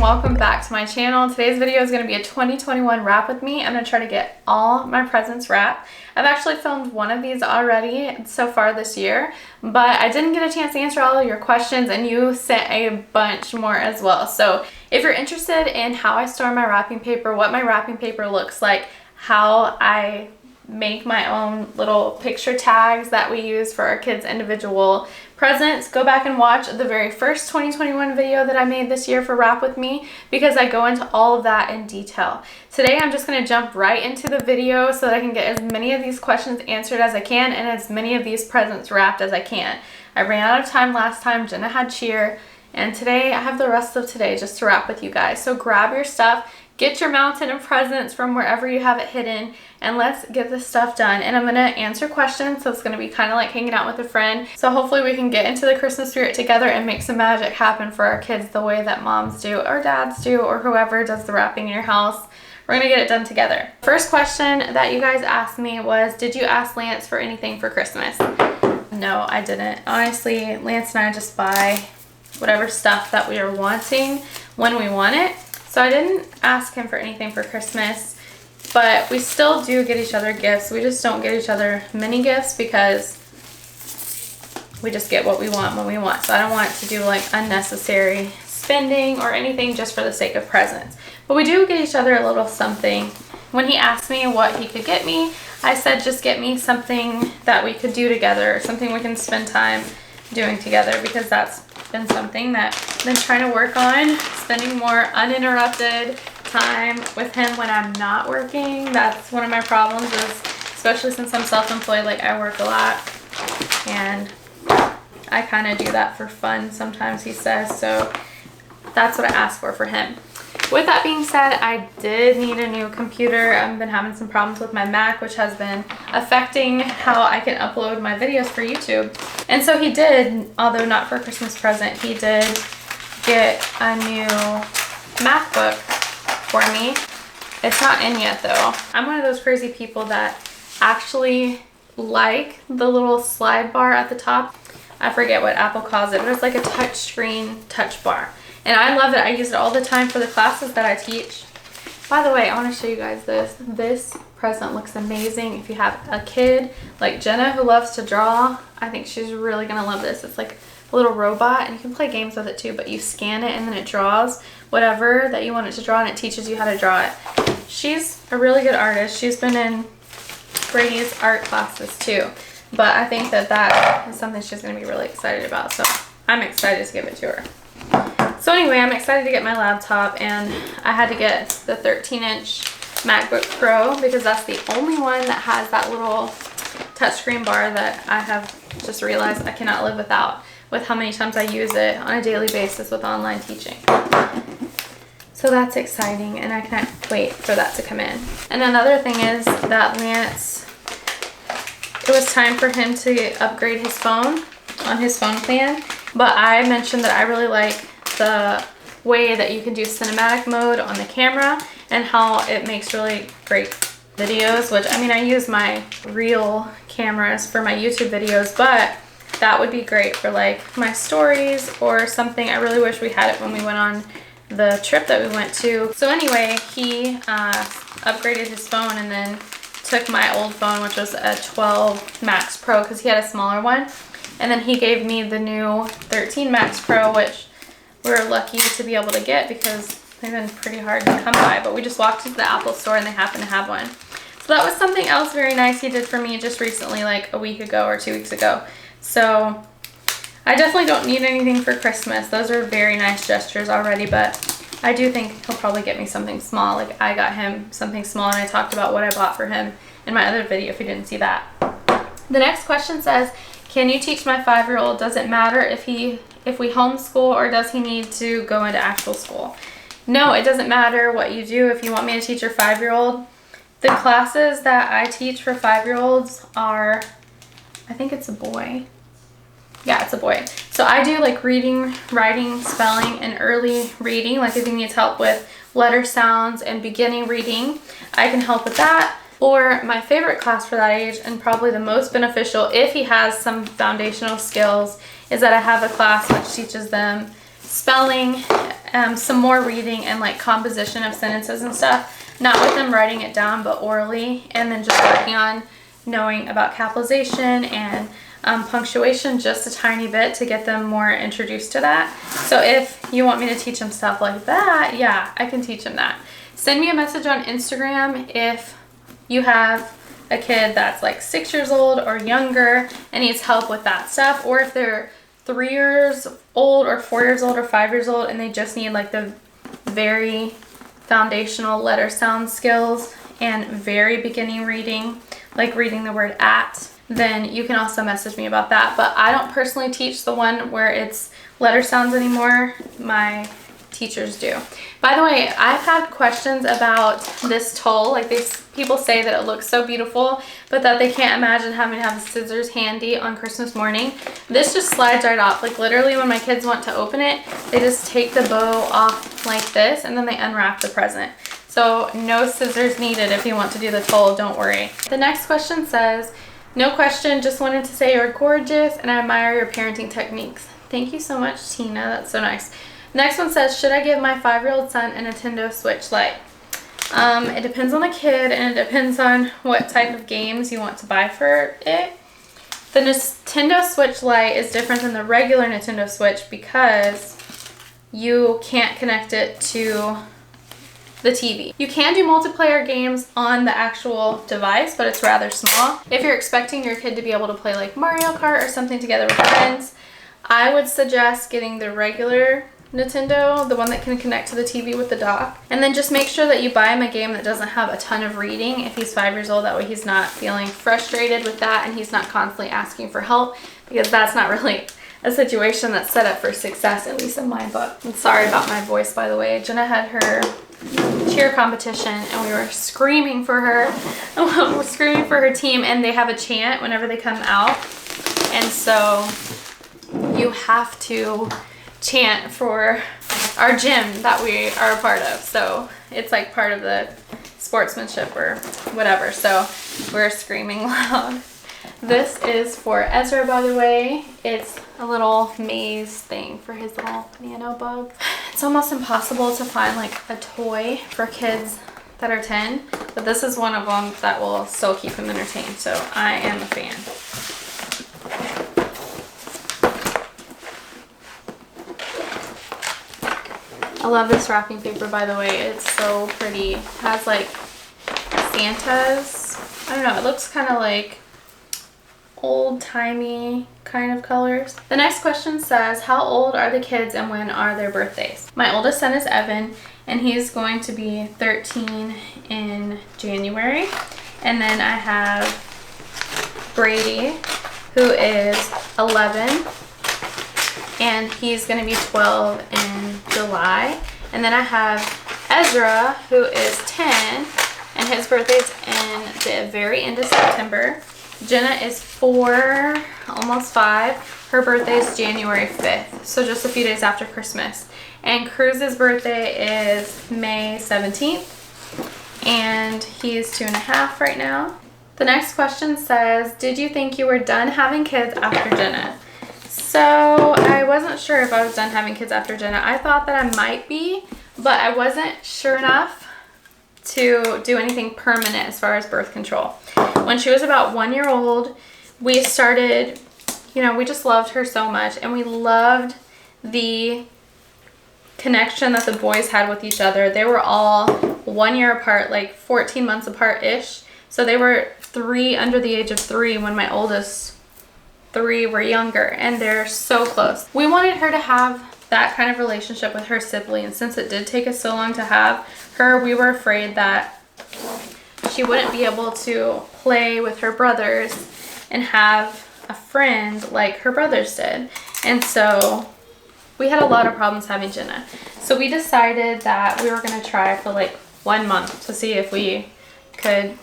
welcome back to my channel. Today's video is going to be a 2021 wrap with me. I'm going to try to get all my presents wrapped. I've actually filmed one of these already so far this year, but I didn't get a chance to answer all of your questions and you sent a bunch more as well. So if you're interested in how I store my wrapping paper, what my wrapping paper looks like, how I make my own little picture tags that we use for our kids' individual presents, go back and watch the very first 2021 video that I made this year for Wrap With Me, because I go into all of that in detail. Today I'm just going to jump right into the video so that I can get as many of these questions answered as I can and as many of these presents wrapped as I can. I ran out of time last time, Jenna had cheer, and today I have the rest of today just to wrap with you guys. So grab your stuff, get your mountain of presents from wherever you have it hidden, and let's get this stuff done. And I'm going to answer questions, so it's going to be kind of like hanging out with a friend. So hopefully we can get into the Christmas spirit together and make some magic happen for our kids the way that moms do, or dads do, or whoever does the wrapping in your house. We're going to get it done together. First question that you guys asked me was, did you ask Lance for anything for Christmas? No, I didn't. Honestly, Lance and I just buy whatever stuff that we are wanting when we want it. So I didn't ask him for anything for Christmas, but we still do get each other gifts. We just don't get each other mini gifts because we just get what we want when we want. So I don't want to do like unnecessary spending or anything just for the sake of presents. But we do get each other a little something. When he asked me what he could get me, I said just get me something that we could do together, something we can spend time doing together, because that's been something that I've been trying to work on, spending more uninterrupted time with him when I'm not working. That's one of my problems, is especially since I'm self-employed, like I work a lot and I kind of do that for fun sometimes, he says. So that's what I asked for him. With that being said, I did need a new computer. I've been having some problems with my Mac, which has been affecting how I can upload my videos for YouTube. And so he did, although not for a Christmas present, he did get a new MacBook for me. It's not in yet though. I'm one of those crazy people that actually like the little slide bar at the top. I forget what Apple calls it, but it's like a touch screen touch bar. And I love it. I use it all the time for the classes that I teach. By the way, I want to show you guys this. This present looks amazing. If you have a kid like Jenna who loves to draw, I think she's really going to love this. It's like a little robot, and you can play games with it too, but you scan it and then it draws whatever that you want it to draw, and it teaches you how to draw it. She's a really good artist. She's been in Brady's art classes too, but I think that that is something she's going to be really excited about. So I'm excited to give it to her. So anyway, I'm excited to get my laptop, and I had to get the 13-inch MacBook Pro because that's the only one that has that little touchscreen bar that I have just realized I cannot live without, with how many times I use it on a daily basis with online teaching. So that's exciting, and I can't wait for that to come in. And another thing is that Lance, it was time for him to upgrade his phone on his phone plan, but I mentioned that I really like the way that you can do cinematic mode on the camera and how it makes really great videos, which I mean, I use my real cameras for my YouTube videos, but that would be great for like my stories or something. I really wish we had it when we went on the trip that we went to. So anyway, he upgraded his phone and then took my old phone, which was a 12 Max Pro, because he had a smaller one, and then he gave me the new 13 Max Pro, which we're lucky to be able to get because they've been pretty hard to come by, but we just walked into the Apple store and they happen to have one. So that was something else very nice he did for me just recently, like a week ago or 2 weeks ago. So I definitely don't need anything for Christmas. Those are very nice gestures already, but I do think he'll probably get me something small. Like I got him something small, and I talked about what I bought for him in my other video if you didn't see that. The next question says, can you teach my 5-year-old? Does it matter if we homeschool, or does he need to go into actual school? No, it doesn't matter what you do. If you want me to teach your 5-year-old, the classes that I teach for 5-year-olds are, I think it's a boy. Yeah, it's a boy. So I do like reading, writing, spelling, and early reading. Like if he needs help with letter sounds and beginning reading, I can help with that. Or my favorite class for that age, and probably the most beneficial if he has some foundational skills, is that I have a class which teaches them spelling, some more reading, and like composition of sentences and stuff. Not with them writing it down, but orally, and then just working on knowing about capitalization and punctuation just a tiny bit to get them more introduced to that. So if you want me to teach them stuff like that, yeah, I can teach them that. Send me a message on Instagram if you have a kid that's like 6 years old or younger and needs help with that stuff, or if they're 3 years old or 4 years old or 5 years old and they just need like the very foundational letter sound skills and very beginning reading, like reading the word at, then you can also message me about that. But I don't personally teach the one where it's letter sounds anymore. My teachers do. By the way, I've had questions about this toll. Like people say that it looks so beautiful, but that they can't imagine having to have scissors handy on Christmas morning. This just slides right off. Like literally when my kids want to open it, they just take the bow off like this and then they unwrap the present. So no scissors needed if you want to do the toll, don't worry. The next question says, no question, just wanted to say you're gorgeous and I admire your parenting techniques. Thank you so much, Tina. That's so nice. Next one says, should I give my 5-year-old son a Nintendo Switch Lite? It depends on the kid and it depends on what type of games you want to buy for it. The Nintendo Switch Lite is different than the regular Nintendo Switch because you can't connect it to the TV. You can do multiplayer games on the actual device, but it's rather small. If you're expecting your kid to be able to play like Mario Kart or something together with friends, I would suggest getting the regular Nintendo, the one that can connect to the TV with the dock. And then just make sure that you buy him a game that doesn't have a ton of reading if he's 5 years old. That way he's not feeling frustrated with that and he's not constantly asking for help, because that's not really a situation that's set up for success, at least in my book. I'm sorry about my voice, by the way. Jenna had her cheer competition and we were screaming for her. We're screaming for her team, and they have a chant whenever they come out. And so you have to chant for our gym that we are a part of. So it's like part of the sportsmanship or whatever. So we're screaming loud. This is for Ezra, by the way. It's a little maze thing for his little nano bug. It's almost impossible to find like a toy for kids that are 10, but this is one of them that will still keep him entertained. So I am a fan. I love this wrapping paper, by the way. It's so pretty. It has like Santa's. I don't know. It looks kind of like old-timey kind of colors. The next question says, how old are the kids and when are their birthdays? My oldest son is Evan, and he's going to be 13 in January. And then I have Brady, who is 11, and he's going to be 12 in July. And then I have Ezra, who is 10, and his birthday's in the very end of September. Jenna is 4, almost 5. Her birthday is January 5th, so just a few days after Christmas. And Cruz's birthday is May 17th, and he's 2.5 right now. The next question says, did you think you were done having kids after Jenna? So I wasn't sure if I was done having kids after Jenna. I thought that I might be, but I wasn't sure enough to do anything permanent as far as birth control. When she was about 1 year old, we started, we just loved her so much, and we loved the connection that the boys had with each other. They were all 1 year apart, like 14 months apart-ish. So they were 3 under the age of 3 when my oldest 3 were younger, and they're so close. We wanted her to have that kind of relationship with her sibling, and since it did take us so long to have her, we were afraid that she wouldn't be able to play with her brothers and have a friend like her brothers did. And so we had a lot of problems having Jenna. So we decided that we were going to try for like 1 month to see if we could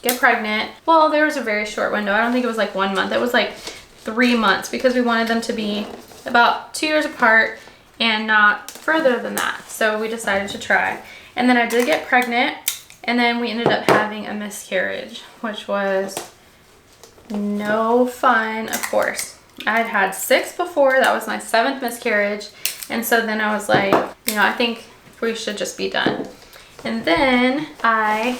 get pregnant. Well, there was a very short window. I don't think it was like 1 month. It was like 3 months because we wanted them to be about 2 years apart and not further than that. So we decided to try. And then I did get pregnant, and then we ended up having a miscarriage, which was no fun, of course. I had had 6 before. That was my 7th miscarriage. And so then I was like, you know, I think we should just be done. And then I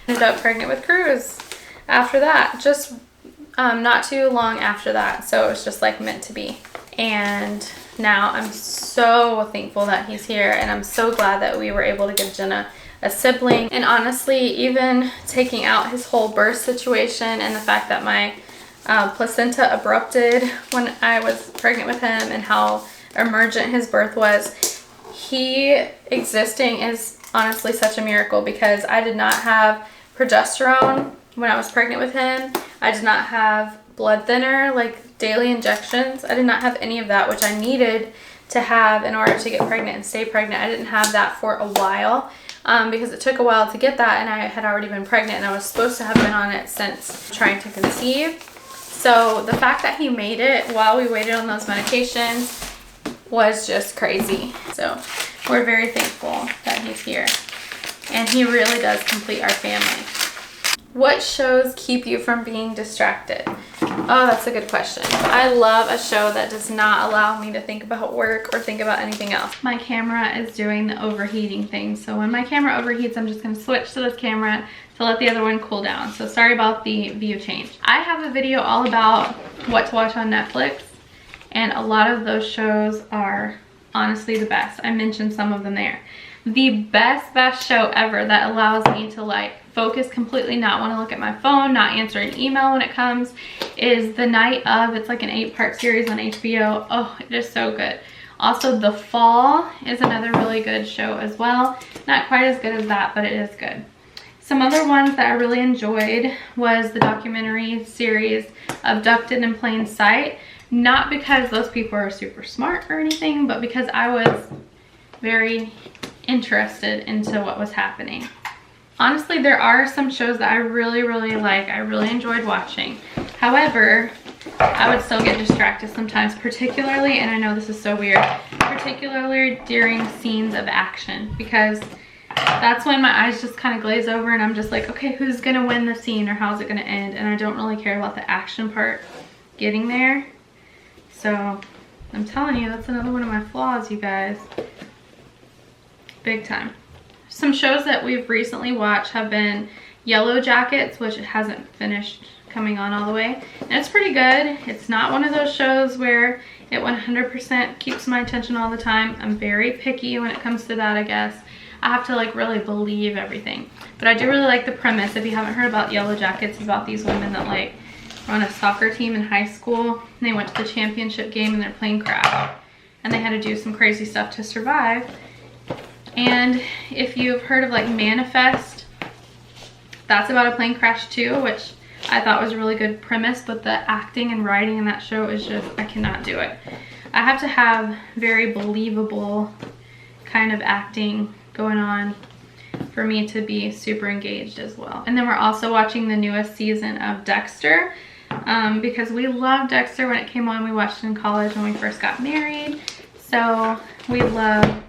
ended up pregnant with Cruz after that, just not too long after that. So it was just like meant to be. And now I'm so thankful that he's here, and I'm so glad that we were able to give Jenna a sibling. And honestly, even taking out his whole birth situation and the fact that my placenta abrupted when I was pregnant with him and how emergent his birth was, he existing is honestly such a miracle, because I did not have progesterone when I was pregnant with him. I did not have blood thinner, like daily injections. I did not have any of that, which I needed to have in order to get pregnant and stay pregnant. I didn't have that for a while because it took a while to get that, and I had already been pregnant, and I was supposed to have been on it since trying to conceive. So the fact that he made it while we waited on those medications was just crazy. So we're very thankful that he's here, and he really does complete our family. What shows keep you from being distracted? Oh, that's a good question. I love a show that does not allow me to think about work or think about anything else. My camera is doing the overheating thing. So when my camera overheats, I'm just gonna switch to this camera to let the other one cool down. So sorry about the view change. I have a video all about what to watch on Netflix, and a lot of those shows are honestly the best. I mentioned some of them there. The best show ever that allows me to like focus completely, not want to look at my phone, not answer an email when it comes, is The Night Of. It's like an 8-part series on HBO. Oh, it is so good. Also, The Fall is another really good show as well. Not quite as good as that, but it is good. Some other ones that I really enjoyed was the documentary series Abducted in Plain Sight. Not because those people are super smart or anything, but because I was very interested into what was happening. Honestly, there are some shows that I really like. I really enjoyed watching. However, I would still get distracted sometimes, particularly, and I know this is so weird, particularly during scenes of action, because that's when my eyes just kind of glaze over and I'm just like, okay, who's gonna win the scene or how's it gonna end? And I don't really care about the action part getting there. So I'm telling you, that's another one of my flaws, you guys. Big time. Some shows that we've recently watched have been Yellow Jackets, which it hasn't finished coming on all the way. And it's pretty good. It's not one of those shows where it 100% keeps my attention all the time. I'm very picky when it comes to that, I guess. I have to like really believe everything. But I do really like the premise. If you haven't heard about Yellow Jackets, it's about these women that like were on a soccer team in high school. And they went to the championship game and they're plane crashed. And they had to do some crazy stuff to survive. And if you've heard of like Manifest, that's about a plane crash too, which I thought was a really good premise, but the acting and writing in that show is just, I cannot do it. I have to have very believable kind of acting going on for me to be super engaged as well. And then we're also watching the newest season of Dexter because we loved Dexter when it came on. We watched it in college when we first got married. So we love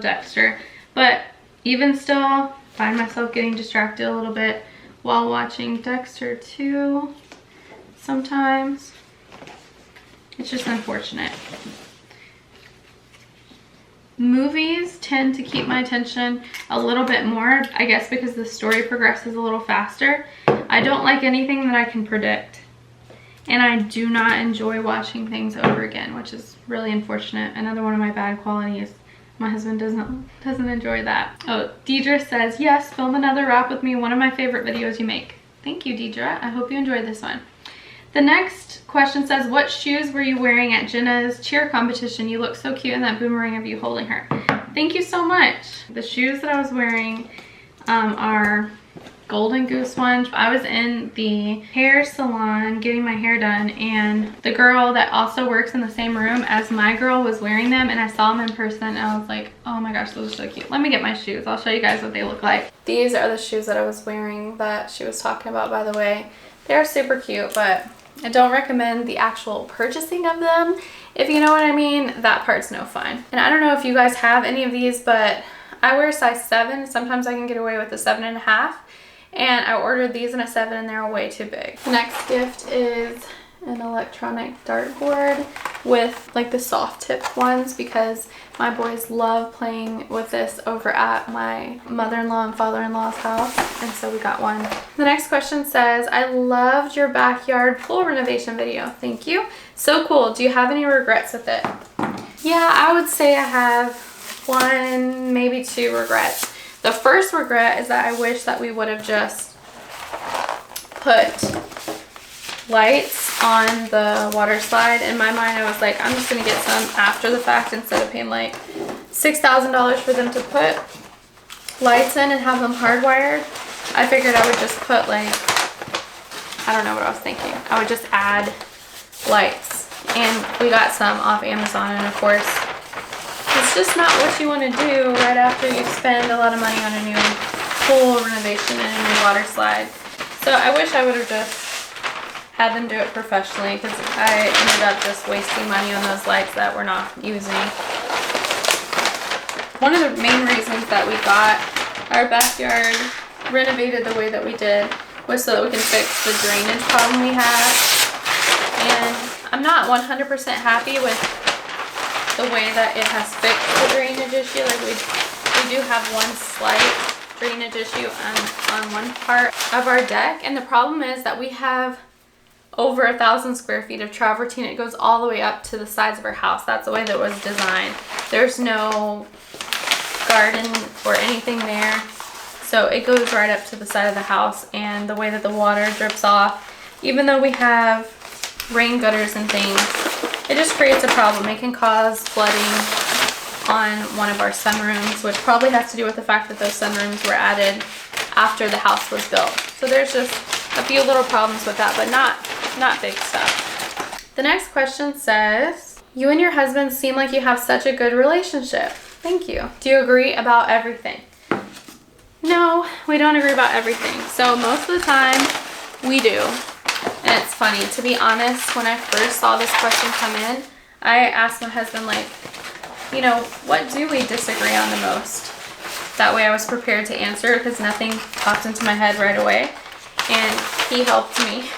Dexter, but even still find myself getting distracted a little bit while watching Dexter too sometimes. It's just unfortunate. Movies tend to keep my attention a little bit more, I guess because the story progresses a little faster. I don't like anything that I can predict, and I do not enjoy watching things over again, which is really unfortunate. Another one of my bad qualities. My husband doesn't enjoy that. Oh, Deidre says, yes, film another wrap with me. One of my favorite videos you make. Thank you, Deidre. I hope you enjoyed this one. The next question says, what shoes were you wearing at Jenna's cheer competition? You look so cute in that boomerang of you holding her. Thank you so much. The shoes that I was wearing are Golden Goose ones. I was in the hair salon getting my hair done, and the girl that also works in the same room as my girl was wearing them, and I saw them in person and I was like, oh my gosh, those are so cute. Let me get my shoes. I'll show you guys what they look like. These are the shoes that I was wearing that she was talking about, by the way. They're super cute, but I don't recommend the actual purchasing of them. If you know what I mean, that part's no fun. And I don't know if you guys have any of these, but I wear a size 7. Sometimes I can get away with a 7.5. And I ordered these in a 7 and they're way too big. The next gift is an electronic dartboard with like the soft tip ones because my boys love playing with this over at my mother-in-law and father-in-law's house, and so we got one. The next question says, I loved your backyard pool renovation video. Thank you. So cool. Do you have any regrets with it? Yeah, I would say I have 1, maybe 2 regrets. The first regret is that I wish that we would have just put lights on the water slide. In my mind, I was like, I'm just gonna get some after the fact instead of paying like $6,000 for them to put lights in and have them hardwired. I figured I would just put like, I don't know what I was thinking. I would just add lights, and we got some off Amazon, and of course it's just not what you want to do right after you spend a lot of money on a new pool renovation and a new water slide. So I wish I would have just had them do it professionally, because I ended up just wasting money on those lights that we're not using. One of the main reasons that we got our backyard renovated the way that we did was so that we can fix the drainage problem we had. And I'm not 100% happy with the way that it has fixed the drainage issue. Like we do have one slight drainage issue on one part of our deck, and the problem is that we have over 1,000 square feet of travertine. It goes all the way up to the sides of our house. That's the way that it was designed. There's no garden or anything there, so it goes right up to the side of the house, and the way that the water drips off, even though we have rain gutters and things, it just creates a problem. It can cause flooding on one of our sunrooms, which probably has to do with the fact that those sunrooms were added after the house was built. So there's just a few little problems with that, but not big stuff. The next question says, you and your husband seem like you have such a good relationship. Thank you. Do you agree about everything? No, we don't agree about everything. So most of the time we do. And it's funny, to be honest, when I first saw this question come in, I asked my husband, like, you know, what do we disagree on the most? That way I was prepared to answer, because nothing popped into my head right away. And he helped me.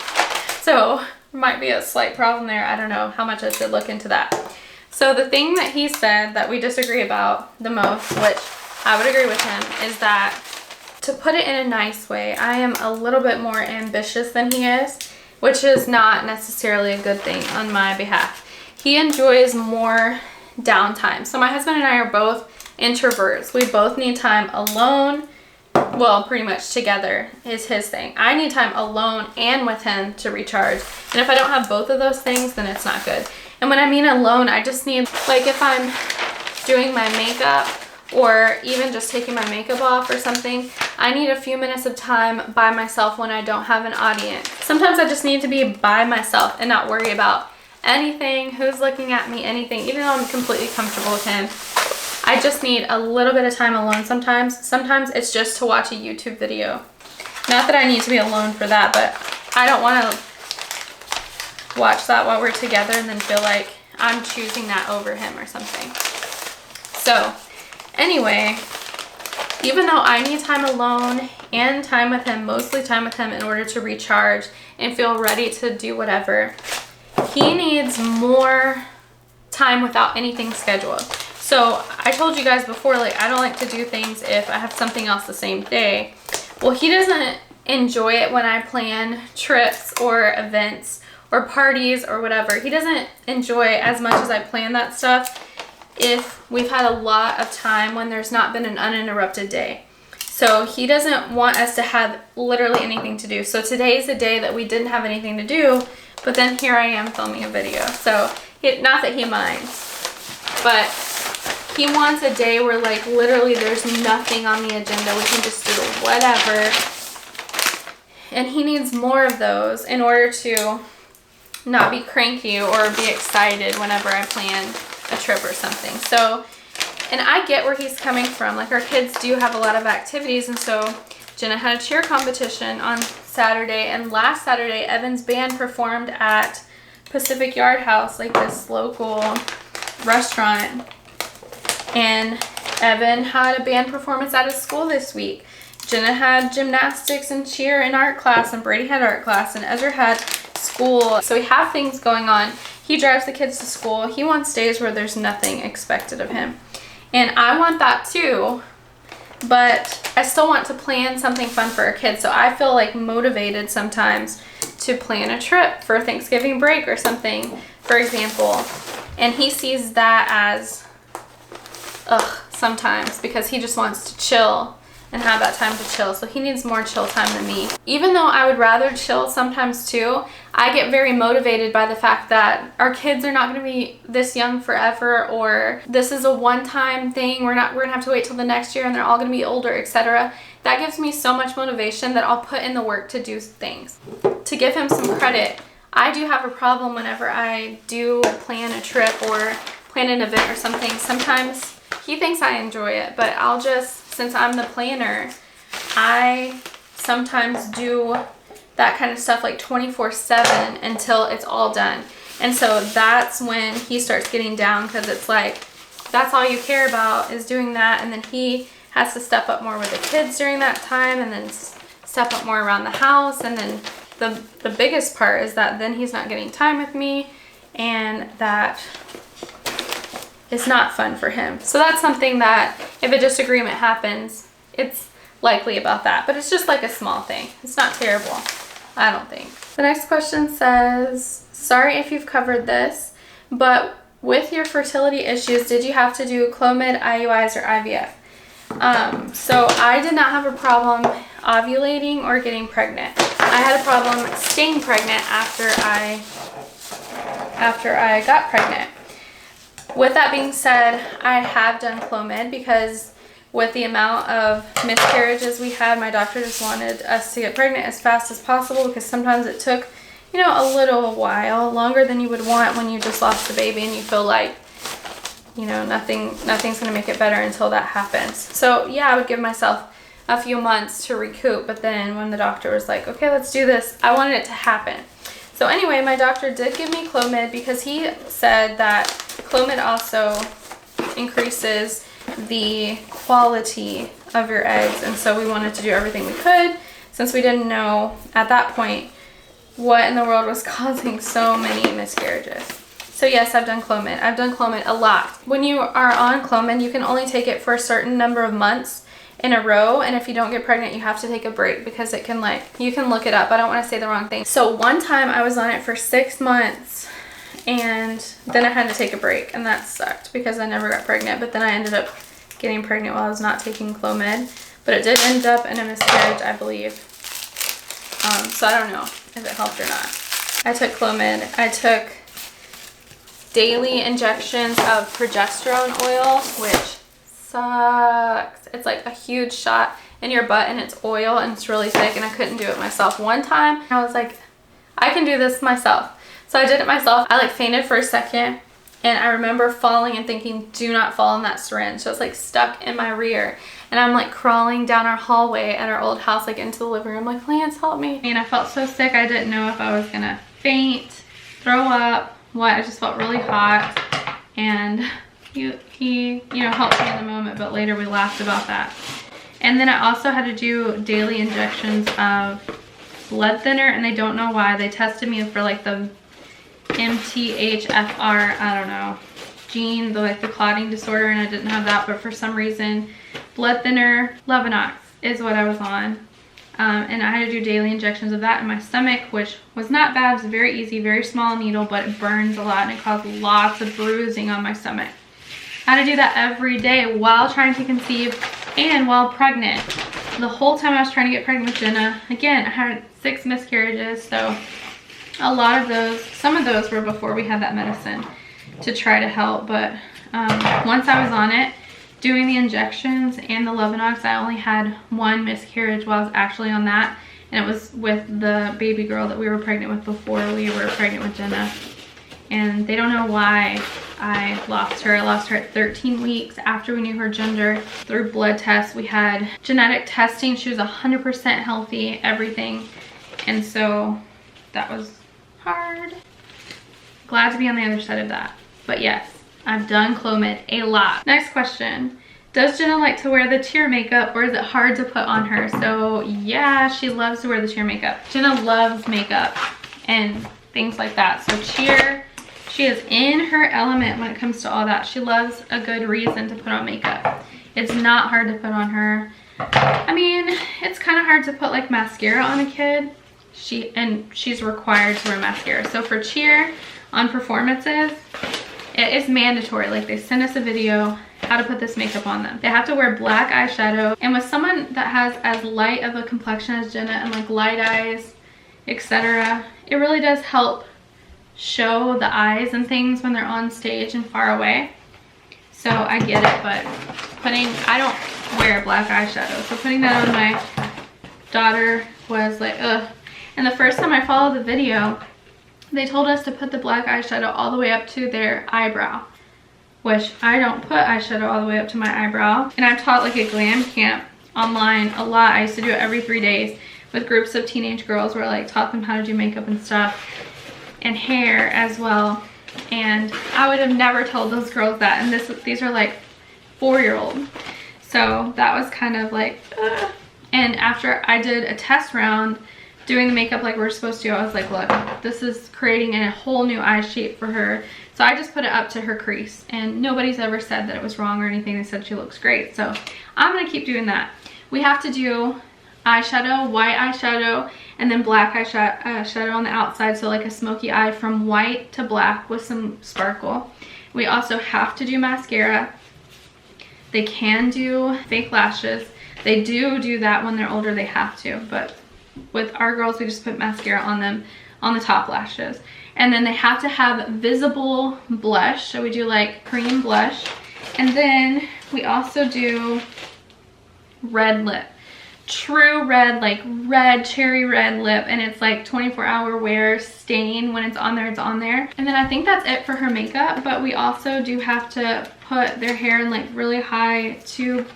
So might be a slight problem there. I don't know how much I should look into that. So the thing that he said that we disagree about the most, which I would agree with him, is that, to put it in a nice way, I am a little bit more ambitious than he is, which is not necessarily a good thing on my behalf. He enjoys more downtime. So my husband and I are both introverts. We both need time alone. Well, pretty much together is his thing. I need time alone and with him to recharge. And if I don't have both of those things, then it's not good. And when I mean alone, I just need, like, if I'm doing my makeup or even just taking my makeup off or something, I need a few minutes of time by myself when I don't have an audience. Sometimes I just need to be by myself and not worry about anything, who's looking at me, anything, even though I'm completely comfortable with him. I just need a little bit of time alone sometimes. Sometimes it's just to watch a YouTube video. Not that I need to be alone for that, but I don't want to watch that while we're together and then feel like I'm choosing that over him or something. So anyway, even though I need time alone and time with him, mostly time with him, in order to recharge and feel ready to do whatever, he needs more time without anything scheduled. So I told you guys before, like, I don't like to do things if I have something else the same day. Well, he doesn't enjoy it when I plan trips or events or parties or whatever. He doesn't enjoy it as much as I plan that stuff if we've had a lot of time when there's not been an uninterrupted day. So he doesn't want us to have literally anything to do. So today's the day that we didn't have anything to do, but then here I am filming a video. So not that he minds, but he wants a day where, like, literally there's nothing on the agenda. We can just do whatever. And he needs more of those in order to not be cranky or be excited whenever I plan a trip or something. So, and I get where he's coming from. Like, our kids do have a lot of activities, and so Jenna had a cheer competition on Saturday, and last Saturday Evan's band performed at Pacific Yard House, like this local restaurant, and Evan had a band performance at his school this week. Jenna had gymnastics and cheer and art class, and Brady had art class, and Ezra had school. So we have things going on. He drives the kids to school. He wants days where there's nothing expected of him. And I want that too, but I still want to plan something fun for our kids. So I feel like motivated sometimes to plan a trip for Thanksgiving break or something, for example. And he sees that as, ugh, sometimes, because he just wants to chill and have that time to chill. So he needs more chill time than me. Even though I would rather chill sometimes too, I get very motivated by the fact that our kids are not going to be this young forever, or this is a one-time thing. We're going to have to wait till the next year and they're all going to be older, etc. That gives me so much motivation that I'll put in the work to do things. To give him some credit, I do have a problem whenever I do plan a trip or plan an event or something. Sometimes he thinks I enjoy it, but I'll just, since I'm the planner, I sometimes do that kind of stuff like 24/7 until it's all done. And so that's when he starts getting down, because it's like, that's all you care about is doing that. And then he has to step up more with the kids during that time, and then step up more around the house. And then the biggest part is that then he's not getting time with me, and that is not fun for him. So that's something that if a disagreement happens, it's likely about that, but it's just like a small thing. It's not terrible, I don't think. The next question says, sorry if you've covered this, but with your fertility issues, did you have to do Clomid, IUIs, or IVF? So I did not have a problem ovulating or getting pregnant. I had a problem staying pregnant after I got pregnant. With that being said, I have done Clomid because with the amount of miscarriages we had, my doctor just wanted us to get pregnant as fast as possible, because sometimes it took, you know, a little while, longer than you would want when you just lost the baby and you feel like, you know, nothing's going to make it better until that happens. So yeah, I would give myself a few months to recoup, but then when the doctor was like, okay, let's do this, I wanted it to happen. So anyway, my doctor did give me Clomid because he said that Clomid also increases the quality of your eggs, and so we wanted to do everything we could, since we didn't know at that point what in the world was causing so many miscarriages. So yes, I've done Clomid. I've done Clomid a lot. When you are on Clomid, you can only take it for a certain number of months in a row, and if you don't get pregnant, you have to take a break, because it can, like, you can look it up, I don't want to say the wrong thing. So one time I was on it for 6 months, and then I had to take a break, and that sucked because I never got pregnant. But then I ended up getting pregnant while I was not taking Clomid, but it did end up in a miscarriage, I believe. So I don't know if it helped or not. I took Clomid. I took daily injections of progesterone oil, which sucks. It's like a huge shot in your butt, and it's oil, and it's really thick, and I couldn't do it myself. One time I was like, I can do this myself. So I did it myself. I like fainted for a second, and I remember falling and thinking, do not fall in that syringe. So it's like stuck in my rear, and I'm like crawling down our hallway at our old house, like into the living room, like, Lance, help me. And I felt so sick, I didn't know if I was gonna faint, throw up, what. I just felt really hot, and he you know, helped me in the moment, but later we laughed about that. And then I also had to do daily injections of blood thinner, and they don't know why. They tested me for like the MTHFR, I don't know, gene, the clotting disorder, and I didn't have that, but for some reason, blood thinner, Lofrenzel is what I was on. And I had to do daily injections of that in my stomach, which was not bad. It's very easy, very small needle, but it burns a lot, and it caused lots of bruising on my stomach. I had to do that every day while trying to conceive and while pregnant. The whole time I was trying to get pregnant with Jenna, again, I had 6 miscarriages, so a lot of those, some of those were before we had that medicine to try to help. But once I was on it, doing the injections and the Lofrenzel, I only had 1 miscarriage while I was actually on that, and it was with the baby girl that we were pregnant with before we were pregnant with Jenna. And they don't know why I lost her. I lost her at 13 weeks after we knew her gender. Through blood tests, we had genetic testing. She was 100% healthy, everything. And so that was hard. Glad to be on the other side of that. But yes, I've done Clomid a lot. Next question. Does Jenna like to wear the tear makeup, or is it hard to put on her? So yeah, she loves to wear the tear makeup. Jenna loves makeup, and things like that. So Cheer, she is in her element when it comes to all that. She loves a good reason to put on makeup. It's not hard to put on her. I mean, it's kind of hard to put like mascara on a kid. She's required to wear mascara. So for Cheer on performances, it is mandatory. Like, they send us a video how to put this makeup on them. They have to wear black eyeshadow. And with someone that has as light of a complexion as Jenna and like light eyes, etc., it really does help show the eyes and things when they're on stage and far away. So I get it, but I don't wear black eyeshadow. So putting that on my daughter was like, ugh. And the first time I followed the video, they told us to put the black eyeshadow all the way up to their eyebrow, which I don't put eyeshadow all the way up to my eyebrow. And I've taught like a glam camp online a lot. I used to do it every 3 days with groups of teenage girls where I like taught them how to do makeup and stuff and hair as well. And I would have never told those girls that. And these are like 4-year-old. So that was kind of like, ugh. And after I did a test round doing the makeup like we're supposed to, I was like, look, this is creating a whole new eye shape for her. So I just put it up to her crease, and nobody's ever said that it was wrong or anything. They said she looks great. So I'm gonna keep doing that. We have to do eyeshadow, white eyeshadow, and then black eyeshadow on the outside. So like a smoky eye from white to black with some sparkle. We also have to do mascara. They can do fake lashes. They do that when they're older, they have to, but with our girls, we just put mascara on them on the top lashes. And then they have to have visible blush. So we do like cream blush. And then we also do red lip. True red, like red, cherry red lip. And it's like 24-hour wear, stain. When it's on there, it's on there. And then I think that's it for her makeup. But we also do have to put their hair in like really high tube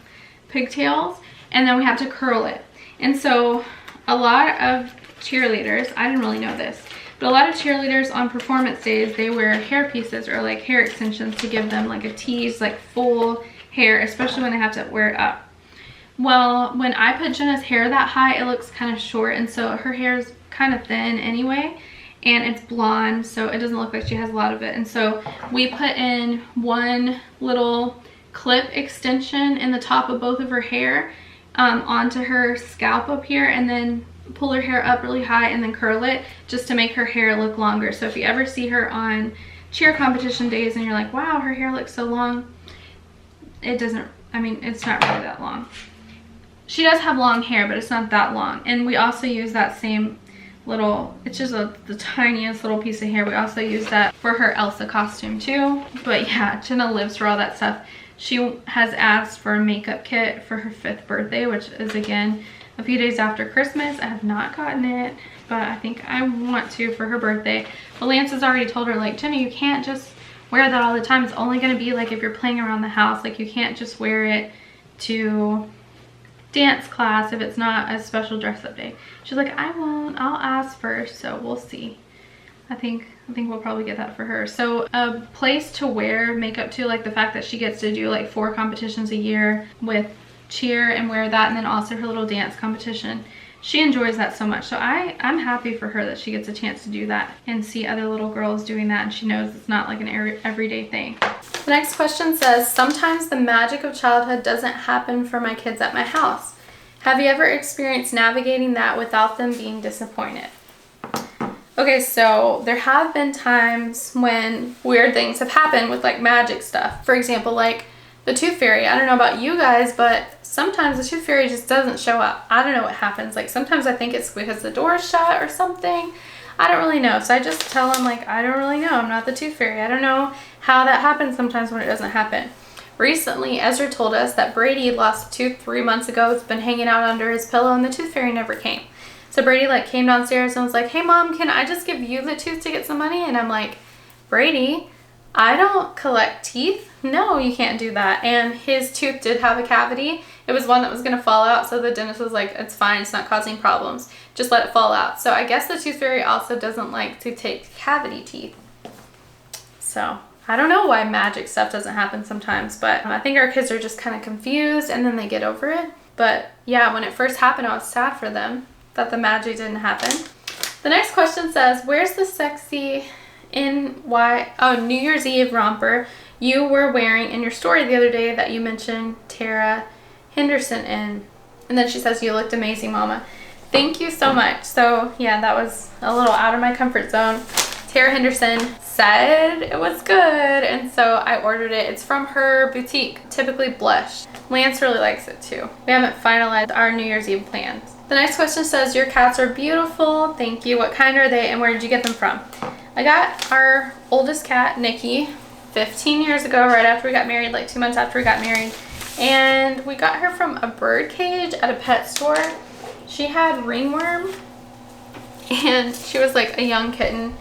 pigtails. And then we have to curl it. And so a lot of cheerleaders, I didn't really know this, but a lot of cheerleaders on performance days, they wear hair pieces or like hair extensions to give them like a tease, like full hair, especially when they have to wear it up. Well, when I put Jenna's hair that high, it looks kind of short, and so her hair is kind of thin anyway, and it's blonde, so it doesn't look like she has a lot of it. And so we put in one little clip extension in the top of both of her hair onto her scalp up here, and then pull her hair up really high and then curl it just to make her hair look longer. So if you ever see her on cheer competition days and you're like, wow, her hair looks so long, it doesn't, I mean, it's not really that long. She does have long hair, but it's not that long. And we also use that same little, it's just the tiniest little piece of hair. We also use that for her Elsa costume too. But yeah, Jenna lives for all that stuff. She has asked for a makeup kit for her 5th birthday, which is again a few days after Christmas. I have not gotten it, but I think I want to for her birthday. But Lance has already told her, like, Jenna, you can't just wear that all the time. It's only going to be like if you're playing around the house. Like, you can't just wear it to dance class if it's not a special dress up day. She's like, I won't, I'll ask first, so we'll see. I think we'll probably get that for her. So a place to wear makeup to, like the fact that she gets to do like 4 competitions a year with cheer and wear that, and then also her little dance competition. She enjoys that so much. So I'm happy for her that she gets a chance to do that and see other little girls doing that, and she knows it's not like an everyday thing. The next question says, sometimes the magic of childhood doesn't happen for my kids at my house. Have you ever experienced navigating that without them being disappointed? Okay, so there have been times when weird things have happened with like magic stuff. For example, like the tooth fairy. I don't know about you guys, but sometimes the tooth fairy just doesn't show up. I don't know what happens. Like sometimes I think it's because the door is shut or something. I don't really know. So I just tell them like, I don't really know. I'm not the tooth fairy. I don't know how that happens sometimes when it doesn't happen. Recently, Ezra told us that Brady lost a tooth 3 months ago. It's been hanging out under his pillow and the tooth fairy never came. So Brady like came downstairs and was like, hey mom, can I just give you the tooth to get some money? And I'm like, Brady, I don't collect teeth. No, you can't do that. And his tooth did have a cavity. It was one that was gonna fall out. So the dentist was like, it's fine, it's not causing problems. Just let it fall out. So I guess the tooth fairy also doesn't like to take cavity teeth. So I don't know why magic stuff doesn't happen sometimes, but I think our kids are just kind of confused and then they get over it. But yeah, when it first happened, I was sad for them that the magic didn't happen. The next question says, where's the sexy New Year's Eve romper you were wearing in your story the other day that you mentioned Tara Henderson in? And then she says, you looked amazing, Mama. Thank you so much. So yeah, that was a little out of my comfort zone. Tara Henderson said it was good, and so I ordered it. It's from her boutique, Typically Blush. Lance really likes it too. We haven't finalized our New Year's Eve plans. The next question says, your cats are beautiful. Thank you. What kind are they and where did you get them from? I got our oldest cat, Nikki, 15 years ago, right after we got married, like 2 months after we got married. And we got her from a bird cage at a pet store. She had ringworm and she was like a young kitten.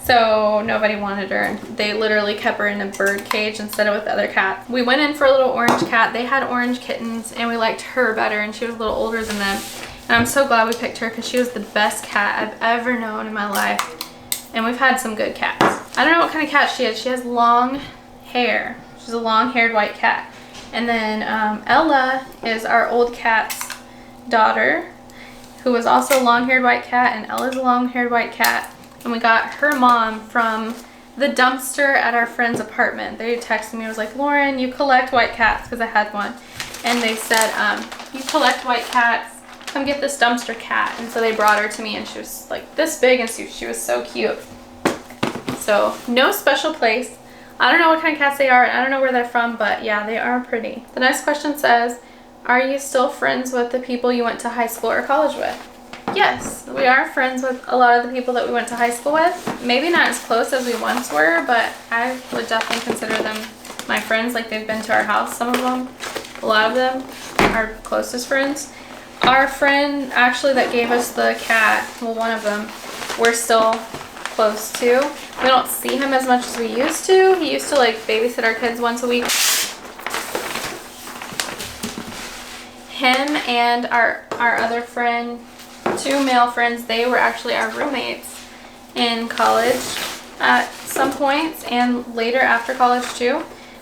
So nobody wanted her, and they literally kept her in a bird cage instead of with the other cats. We went in for a little orange cat. They had orange kittens, and we liked her better, and she was a little older than them. And I'm so glad we picked her because she was the best cat I've ever known in my life. And we've had some good cats. I don't know what kind of cat she is. She has long hair. She's a long-haired white cat. And then Ella is our old cat's daughter, who was also a long-haired white cat, and Ella's a long-haired white cat. And we got her mom from the dumpster at our friend's apartment. They texted me, I was like, Lauren, you collect white cats, because I had one. And they said, you collect white cats, come get this dumpster cat. And so they brought her to me, and she was like this big, and she was so cute. So no special place. I don't know what kind of cats they are, and I don't know where they're from, but yeah, they are pretty. The next question says, are you still friends with the people you went to high school or college with? Yes, we are friends with a lot of the people that we went to high school with. Maybe not as close as we once were, but I would definitely consider them my friends. Like, they've been to our house, some of them. A lot of them are closest friends. Our friend actually that gave us the cat, well, one of them, we're still close to. We don't see him as much as we used to. He used to like babysit our kids once a week. Him and our other friend, 2 male friends, they were actually our roommates in college at some points and later after college too,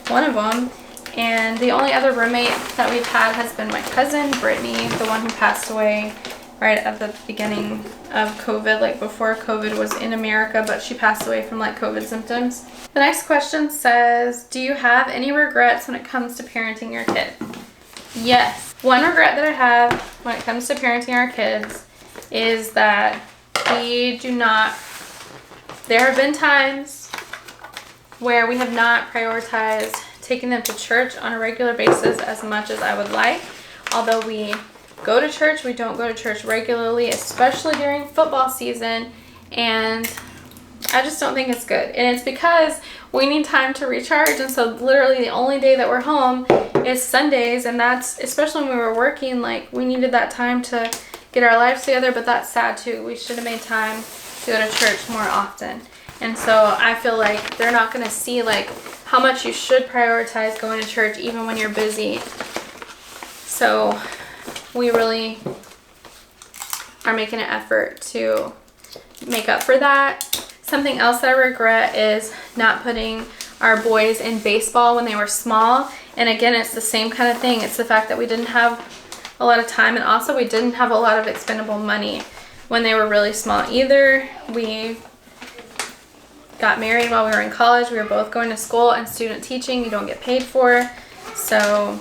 one of them. And the only other roommate that we've had has been my cousin Brittany, the one who passed away right at the beginning of COVID, like before COVID was in America, but she passed away from like COVID symptoms. The next question says, do you have any regrets when it comes to parenting your kids? Yes. One regret that I have when it comes to parenting our kids is that we do not, there have been times where we have not prioritized taking them to church on a regular basis as much as I would like. Although we go to church, we don't go to church regularly, especially during football season, and I just don't think it's good. And it's because we need time to recharge, and so literally the only day that we're home is Sundays, and that's, especially when we were working, like we needed that time to get our lives together, but that's sad too. We should have made time to go to church more often. And so I feel like they're not going to see like how much you should prioritize going to church even when you're busy. So we really are making an effort to make up for that. Something else that I regret is not putting our boys in baseball when they were small. And again, it's the same kind of thing. It's the fact that we didn't have a lot of time, and also we didn't have a lot of expendable money when they were really small either. We got married while we were in college. We were both going to school, and student teaching you don't get paid for. So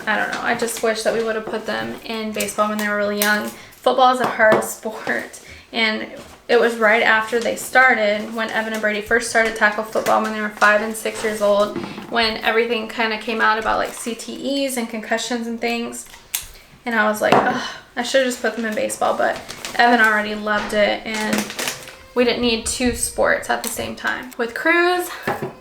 I don't know. I just wish that we would have put them in baseball when they were really young. Football is a hard sport, and it was right after they started, when Evan and Brady first started tackle football when they were 5 and 6 years old, when everything kind of came out about like CTEs and concussions and things. And I was like, oh, I should have just put them in baseball, but Evan already loved it, and we didn't need 2 sports at the same time. With Cruz,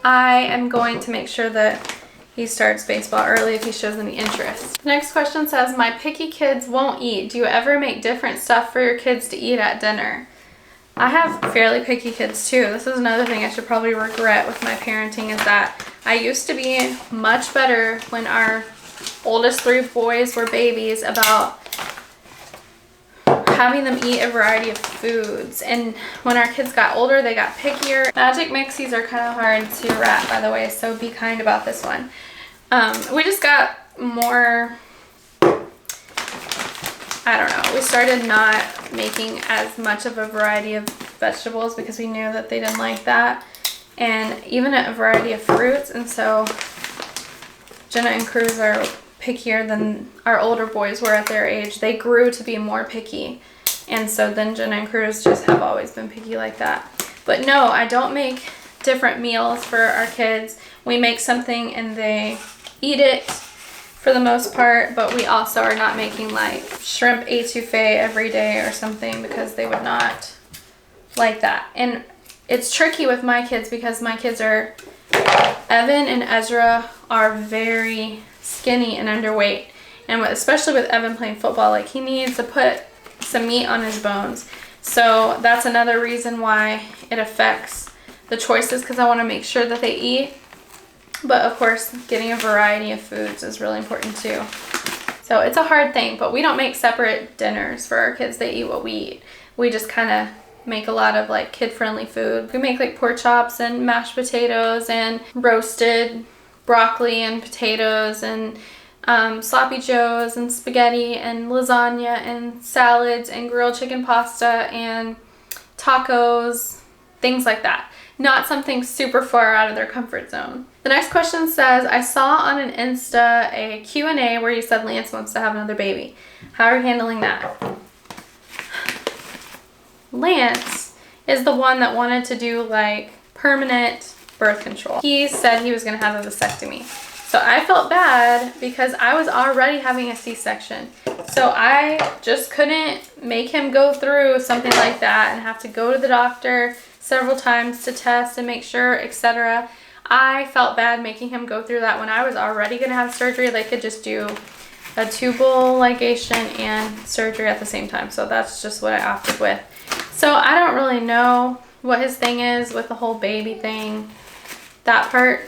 I am going to make sure that he starts baseball early if he shows any interest. Next question says, my picky kids won't eat. Do you ever make different stuff for your kids to eat at dinner? I have fairly picky kids too. This is another thing I should probably regret with my parenting, is that I used to be much better when our oldest 3 boys were babies about having them eat a variety of foods. And when our kids got older, they got pickier. Magic Mixies are kind of hard to wrap, by the way, so be kind about this one. We just got more, I don't know, we started not making as much of a variety of vegetables because we knew that they didn't like that, and even a variety of fruits. And so Jenna and Cruz are pickier than our older boys were at their age. They grew to be more picky, and so then Jenna and Cruz just have always been picky like that. But no, I don't make different meals for our kids. We make something and they eat it for the most part, but we also are not making like shrimp etouffee every day or something because they would not like that. And it's tricky with my kids because my kids are, Evan and Ezra are very skinny and underweight, and especially with Evan playing football, like he needs to put some meat on his bones. So that's another reason why it affects the choices, because I want to make sure that they eat. But of course, getting a variety of foods is really important too. So it's a hard thing, but we don't make separate dinners for our kids. They eat what we eat. We just kind of make a lot of like kid-friendly food. We make like pork chops and mashed potatoes and roasted broccoli and potatoes and sloppy joes and spaghetti and lasagna and salads and grilled chicken pasta and tacos, things like that. Not something super far out of their comfort zone. The next question says, I saw on an Insta a Q&A where you said Lance wants to have another baby. How are you handling that? Lance is the one that wanted to do like permanent birth control. He said he was going to have a vasectomy. So I felt bad because I was already having a C-section. So I just couldn't make him go through something like that and have to go to the doctor several times to test and make sure, etc. I felt bad making him go through that when I was already going to have surgery. They could just do a tubal ligation and surgery at the same time. So that's just what I opted with. So I don't really know what his thing is with the whole baby thing. That part,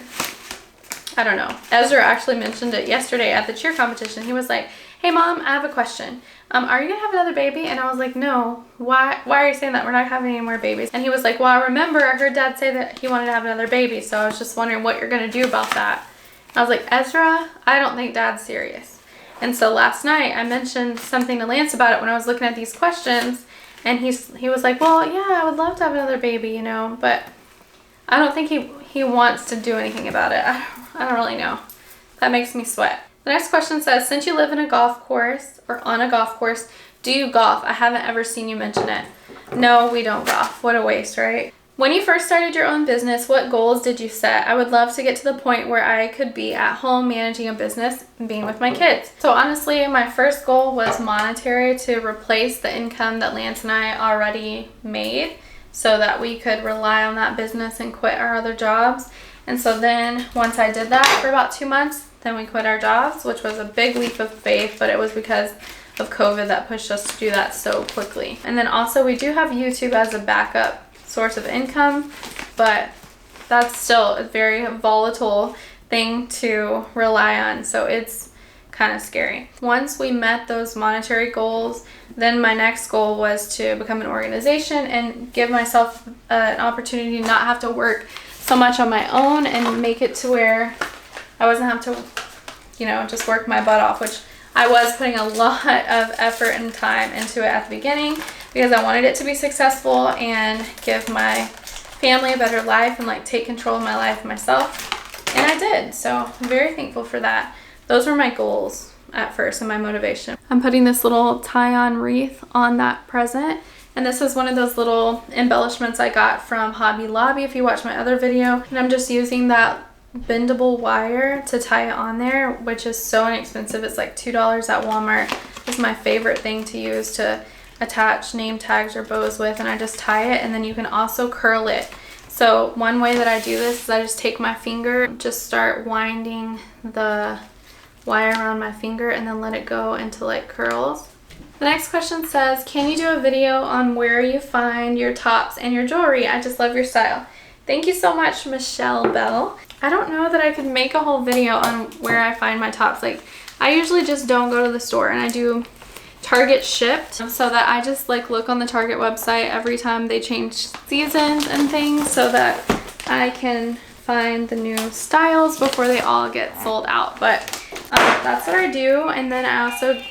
I don't know. Ezra actually mentioned it yesterday at the cheer competition. He was like, hey mom, I have a question. Are you gonna have another baby? And I was like, no. Why are you saying that? We're not having any more babies. And he was like, well, I remember I heard dad say that he wanted to have another baby, so I was just wondering what you're gonna do about that. I was like, Ezra, I don't think dad's serious. And so last night I mentioned something to Lance about it when I was looking at these questions, and he was like, well, yeah, I would love to have another baby, you know, but I don't think he wants to do anything about it. I don't really know. That makes me sweat. The next question says, since you live in a golf course or on a golf course, do you golf? I haven't ever seen you mention it. No, we don't golf. What a waste, right? When you first started your own business, what goals did you set? I would love to get to the point where I could be at home managing a business and being with my kids. So honestly, my first goal was monetary, to replace the income that Lance and I already made so that we could rely on that business and quit our other jobs. And so then once I did that for about 2 months, then we quit our jobs, which was a big leap of faith, but it was because of COVID that pushed us to do that so quickly. And then also we do have YouTube as a backup source of income, but that's still a very volatile thing to rely on. So it's kind of scary. Once we met those monetary goals, then my next goal was to become an organization and give myself an opportunity to not have to work so much on my own and make it to where I wasn't have to, you know, just work my butt off, which I was putting a lot of effort and time into it at the beginning because I wanted it to be successful and give my family a better life and like take control of my life myself. And I did. So I'm very thankful for that. Those were my goals at first and my motivation. I'm putting this little tie-on wreath on that present. And this is one of those little embellishments I got from Hobby Lobby if you watch my other video. And I'm just using that bendable wire to tie it on there, which is so inexpensive. It's like $2 at Walmart. It's my favorite thing to use to attach name tags or bows with, and I just tie it, and then you can also curl it. So one way that I do this is I just take my finger, just start winding the wire around my finger and then let it go until it curls. The next question says, can you do a video on where you find your tops and your jewelry? I just love your style. Thank you so much, Michelle Bell. I don't know that I could make a whole video on where I find my tops. Like, I usually just don't go to the store, and I do Target shipped, so that I just like look on the Target website every time they change seasons and things so that I can find the new styles before they all get sold out. But that's what I do. And then I also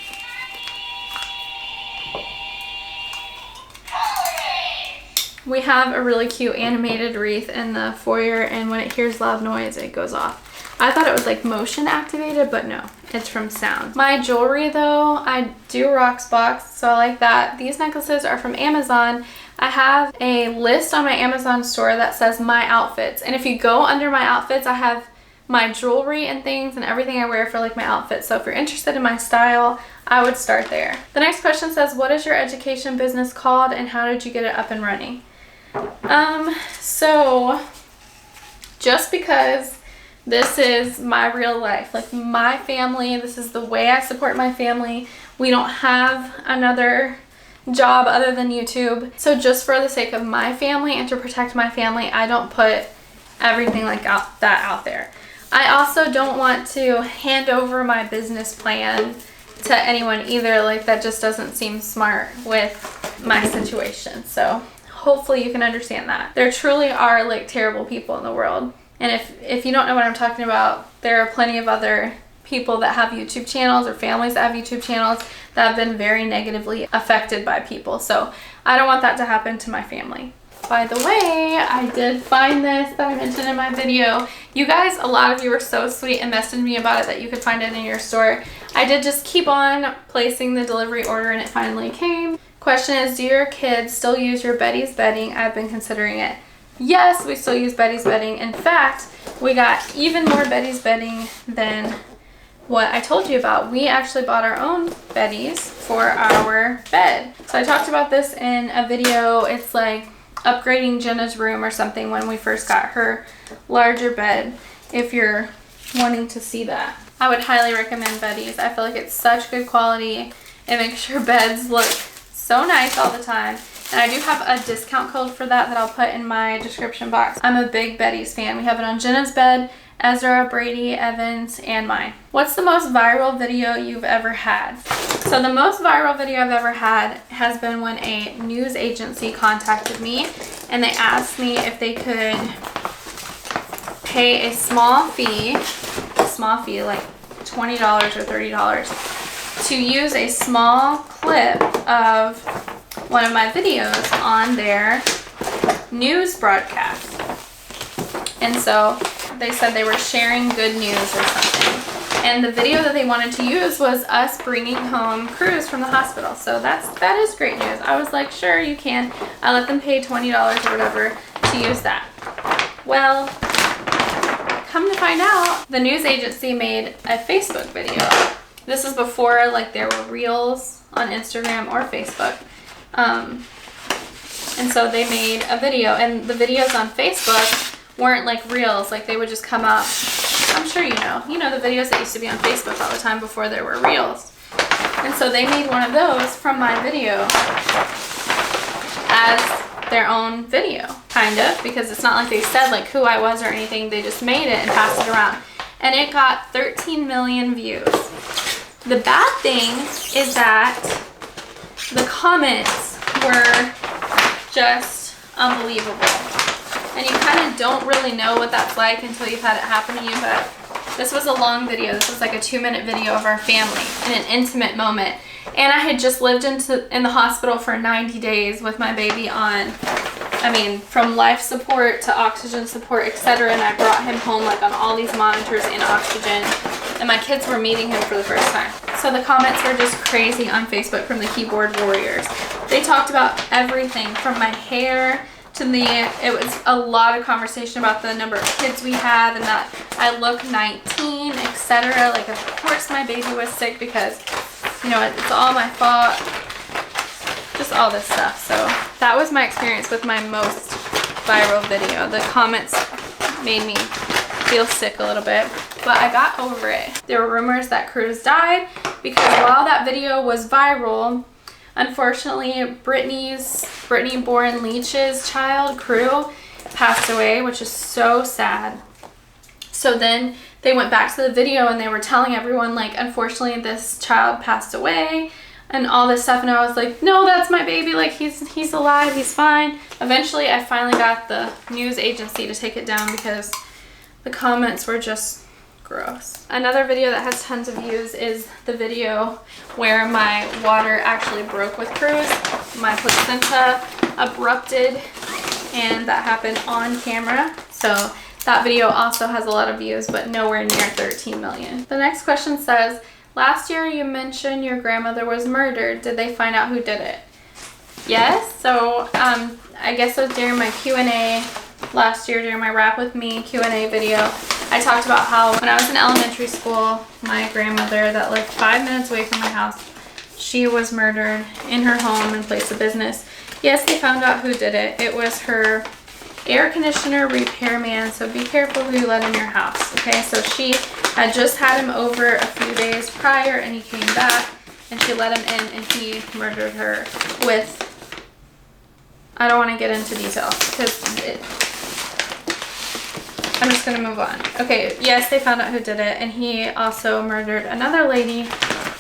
We have a really cute animated wreath in the foyer, and when it hears loud noise, it goes off. I thought it was like motion activated, but no, it's from sound. My jewelry though, I do rocks box, so I like that. These necklaces are from Amazon. I have a list on my Amazon store that says my outfits, and if you go under my outfits, I have my jewelry and things and everything I wear for like my outfits. So if you're interested in my style, I would start there. The next question says, what is your education business called and how did you get it up and running? So just because this is my real life, like my family, this is the way I support my family. We don't have another job other than YouTube. So just for the sake of my family and to protect my family, I don't put everything like that out there. I also don't want to hand over my business plan to anyone either. Like that just doesn't seem smart with my situation. So hopefully you can understand that. There truly are like terrible people in the world. And if you don't know what I'm talking about, there are plenty of other people that have YouTube channels or families that have YouTube channels that have been very negatively affected by people. So I don't want that to happen to my family. By the way, I did find this that I mentioned in my video. You guys, a lot of you were so sweet and messaged me about it that you could find it in your store. I did just keep on placing the delivery order and it finally came. Question is, do your kids still use your Betty's bedding? I've been considering it. Yes, we still use Betty's bedding. In fact, we got even more Betty's bedding than what I told you about. We actually bought our own Betty's for our bed. So I talked about this in a video. It's like upgrading Jenna's room or something when we first got her larger bed. If you're wanting to see that, I would highly recommend Betty's. I feel like it's such good quality. It makes your beds look so nice all the time. And I do have a discount code for that I'll put in my description box. I'm a big Betty's fan. We have it on Jenna's bed, Ezra, Brady, Evans, and mine. What's the most viral video you've ever had? So the most viral video I've ever had has been when a news agency contacted me and they asked me if they could pay a small fee like $20 or $30 to use a small clip of one of my videos on their news broadcast. And so they said they were sharing good news or something. And the video that they wanted to use was us bringing home Cruz from the hospital. So that is great news. I was like, sure, you can. I let them pay $20 or whatever to use that. Well, come to find out, the news agency made a Facebook video. This is before like there were reels on Instagram or Facebook. And so they made a video, and the videos on Facebook weren't like reels, like they would just come up. I'm sure you know the videos that used to be on Facebook all the time before there were reels. And so they made one of those from my video as their own video, kind of, because it's not like they said like who I was or anything. They just made it and passed it around, and it got 13 million views. The bad thing is that the comments were just unbelievable. And you kind of don't really know what that's like until you've had it happen to you, but this was a long video. This was like a 2-minute video of our family in an intimate moment. And I had just lived in the hospital for 90 days with my baby on, from life support to oxygen support, etc. And I brought him home like on all these monitors in oxygen. And my kids were meeting him for the first time. So the comments were just crazy on Facebook from the keyboard warriors. They talked about everything from my hair to it was a lot of conversation about the number of kids we have and that I look 19, etc. Like, of course my baby was sick because, it's all my fault. Just all this stuff. So that was my experience with my most viral video. The comments made me feel sick a little bit, but I got over it. There were rumors that Cruz died because while that video was viral, unfortunately, Brittany Boren Leach's child, Crew, passed away, which is so sad. So then they went back to the video and they were telling everyone, like, unfortunately, this child passed away and all this stuff. And I was like, no, that's my baby. Like, he's alive. He's fine. Eventually, I finally got the news agency to take it down because the comments were just gross. Another video that has tons of views is the video where my water actually broke with Cruz. My placenta abrupted and that happened on camera. So that video also has a lot of views, but nowhere near 13 million. The next question says, last year you mentioned your grandmother was murdered. Did they find out who did it? Yes. So I guess it was during my Q&A last year, during my Rap With Me Q&A video. I talked about how when I was in elementary school, my grandmother that lived 5 minutes away from my house, she was murdered in her home and place of business. Yes, they found out who did it. It was her air conditioner repairman, so be careful who you let in your house, okay? So she had just had him over a few days prior, and he came back, and she let him in, and he murdered her with, I don't want to get into details, because I'm just going to move on. Okay, yes, they found out who did it, and he also murdered another lady,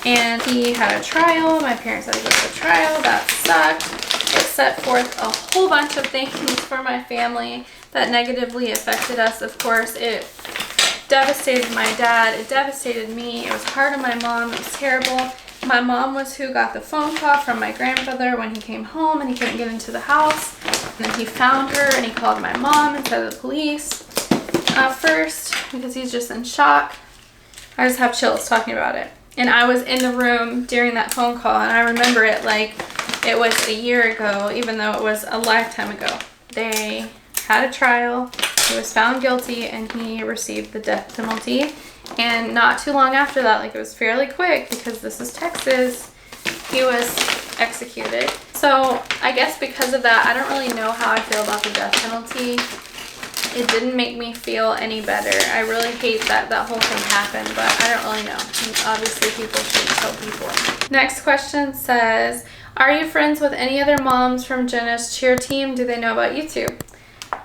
and he had a trial. My parents had to go to trial. That sucked. It set forth a whole bunch of things for my family that negatively affected us. Of course, it devastated my dad. It devastated me. It was hard on my mom. It was terrible. My mom was who got the phone call from my grandfather when he came home and he couldn't get into the house. And then he found her and he called my mom instead of the police first because he's just in shock. I just have chills talking about it. And I was in the room during that phone call, and I remember it like it was a year ago, even though it was a lifetime ago. They had a trial. He was found guilty, and he received the death penalty. And not too long after that, like it was fairly quick because this is Texas, he was executed. So I guess because of that, I don't really know how I feel about the death penalty. It didn't make me feel any better. I really hate that that whole thing happened, but I don't really know. Obviously, people shouldn't kill people. Next question says, are you friends with any other moms from Jenna's cheer team? Do they know about YouTube?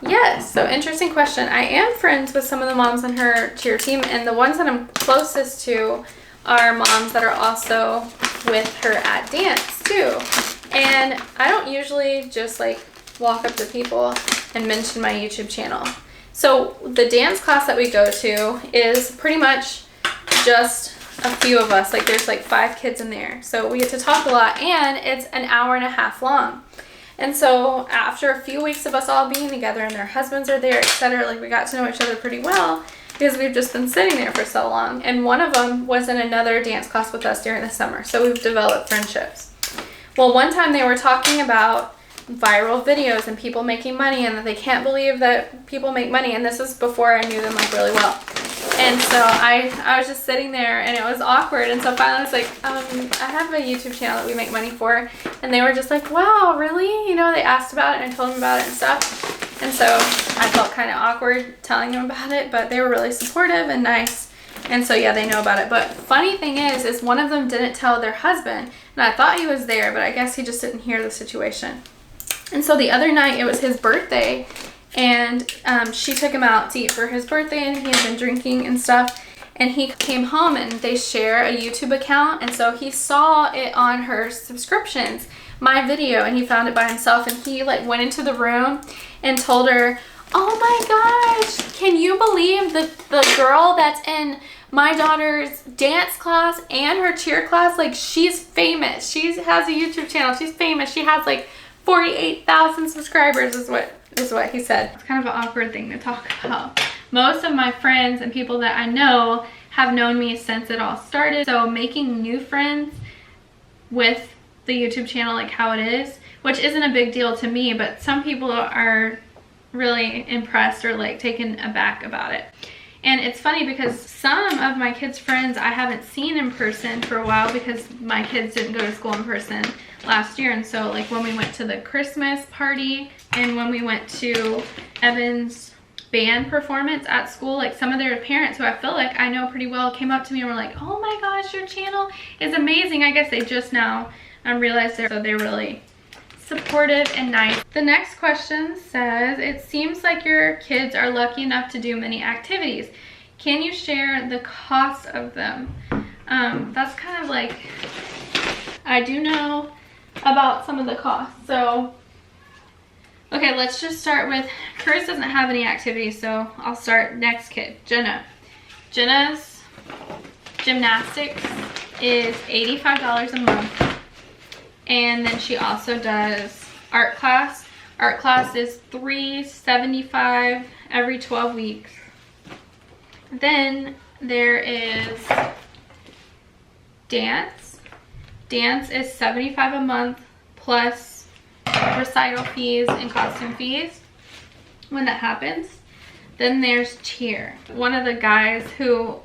Yes, so interesting question. I am friends with some of the moms on her cheer team, and the ones that I'm closest to are moms that are also with her at dance too. And I don't usually just like walk up to people and mention my YouTube channel. So the dance class that we go to is pretty much just a few of us. Like there's like 5 kids in there. So we get to talk a lot, and it's an hour and a half long. And so after a few weeks of us all being together and their husbands are there, etc., like we got to know each other pretty well because we've just been sitting there for so long. And one of them was in another dance class with us during the summer. So we've developed friendships. Well, one time they were talking about viral videos and people making money, and that they can't believe that people make money. And this is before I knew them like really well. And so I was just sitting there, and it was awkward. And so finally I was like, I have a YouTube channel that we make money for. And they were just like, wow, really? You know, they asked about it, and I told them about it and stuff. And so I felt kind of awkward telling them about it, but they were really supportive and nice. And so yeah, they know about it. But funny thing is one of them didn't tell their husband, and I thought he was there, but I guess he just didn't hear the situation. And so the other night, it was his birthday, and she took him out to eat for his birthday, and he had been drinking and stuff. And he came home, and they share a YouTube account, and so he saw it on her subscriptions, my video, and he found it by himself, and he like went into the room and told her, oh my gosh, can you believe the girl that's in my daughter's dance class and her cheer class, like she's famous. She has a YouTube channel. She's famous. She has like 48,000 subscribers is what he said. It's kind of an awkward thing to talk about. Most of my friends and people that I know have known me since it all started. So making new friends with the YouTube channel like how it is, which isn't a big deal to me, but some people are really impressed or like taken aback about it. And it's funny because some of my kids' friends I haven't seen in person for a while because my kids didn't go to school in person last year. And so like when we went to the Christmas party and when we went to Evan's band performance at school, like some of their parents who I feel like I know pretty well came up to me and were like, oh my gosh, your channel is amazing. I guess they just now realized they're really supportive and nice. The next question says, it seems like your kids are lucky enough to do many activities. Can you share the cost of them? That's kind of like, I do know about some of the costs. So, okay, let's just start with, Curtis doesn't have any activities, so I'll start next kid, Jenna. Jenna's gymnastics is $85 a month. And then she also does art class, Art class is $375 every 12 weeks. Then there is dance. Dance is $75 a month plus recital fees and costume fees when that happens. Then there's cheer. One of the guys who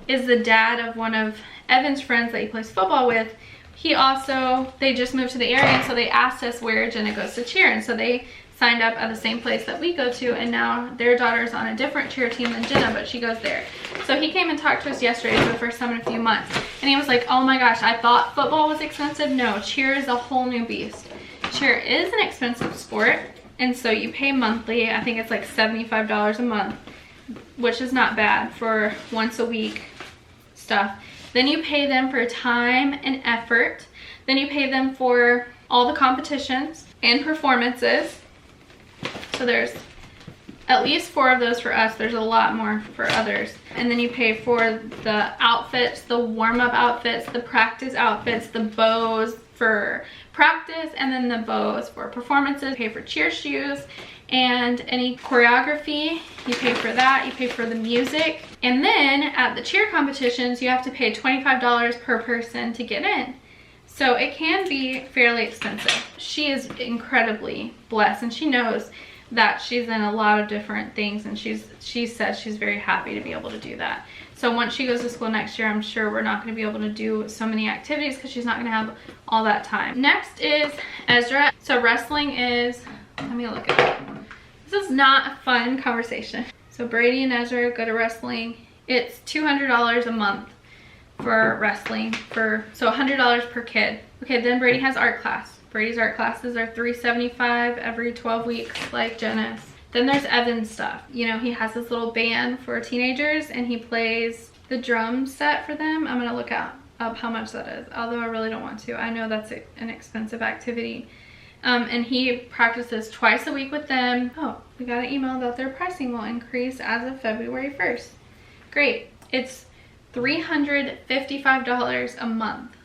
is the dad of one of Evan's friends that he plays football with, they just moved to the area, and so they asked us where Jenna goes to cheer, and so they signed up at the same place that we go to, and now their daughter's on a different cheer team than Jenna, but she goes there. So he came and talked to us yesterday for the first time in a few months, and he was like, oh my gosh, I thought football was expensive. No, cheer is a whole new beast. Cheer is an expensive sport, and so you pay monthly. I think it's like $75 a month, which is not bad for once a week stuff. Then you pay them for time and effort. Then you pay them for all the competitions and performances. So there's at least 4 of those for us. There's a lot more for others. And then you pay for the outfits, the warm-up outfits, the practice outfits, the bows for practice, and then the bows for performances. You pay for cheer shoes and any choreography. You pay for that. You pay for the music. And then at the cheer competitions, you have to pay $25 per person to get in. So it can be fairly expensive. She is incredibly blessed, and she knows that she's in a lot of different things, and she says she's very happy to be able to do that. So once she goes to school next year, I'm sure we're not going to be able to do so many activities because she's not going to have all that time. Next is Ezra. So wrestling is, let me look at it. This is not a fun conversation. So Brady and Ezra go to wrestling. It's $200 a month for wrestling, so $100 per kid. Okay, then Brady has art class. Brady's art classes are $375 every 12 weeks, like Jenna's. Then there's Evan's stuff. You know, he has this little band for teenagers, and he plays the drum set for them. I'm gonna look up how much that is, although I really don't want to. I know that's an expensive activity. And he practices twice a week with them. Oh, we got an email that their pricing will increase as of February 1st. Great. It's $355 a month.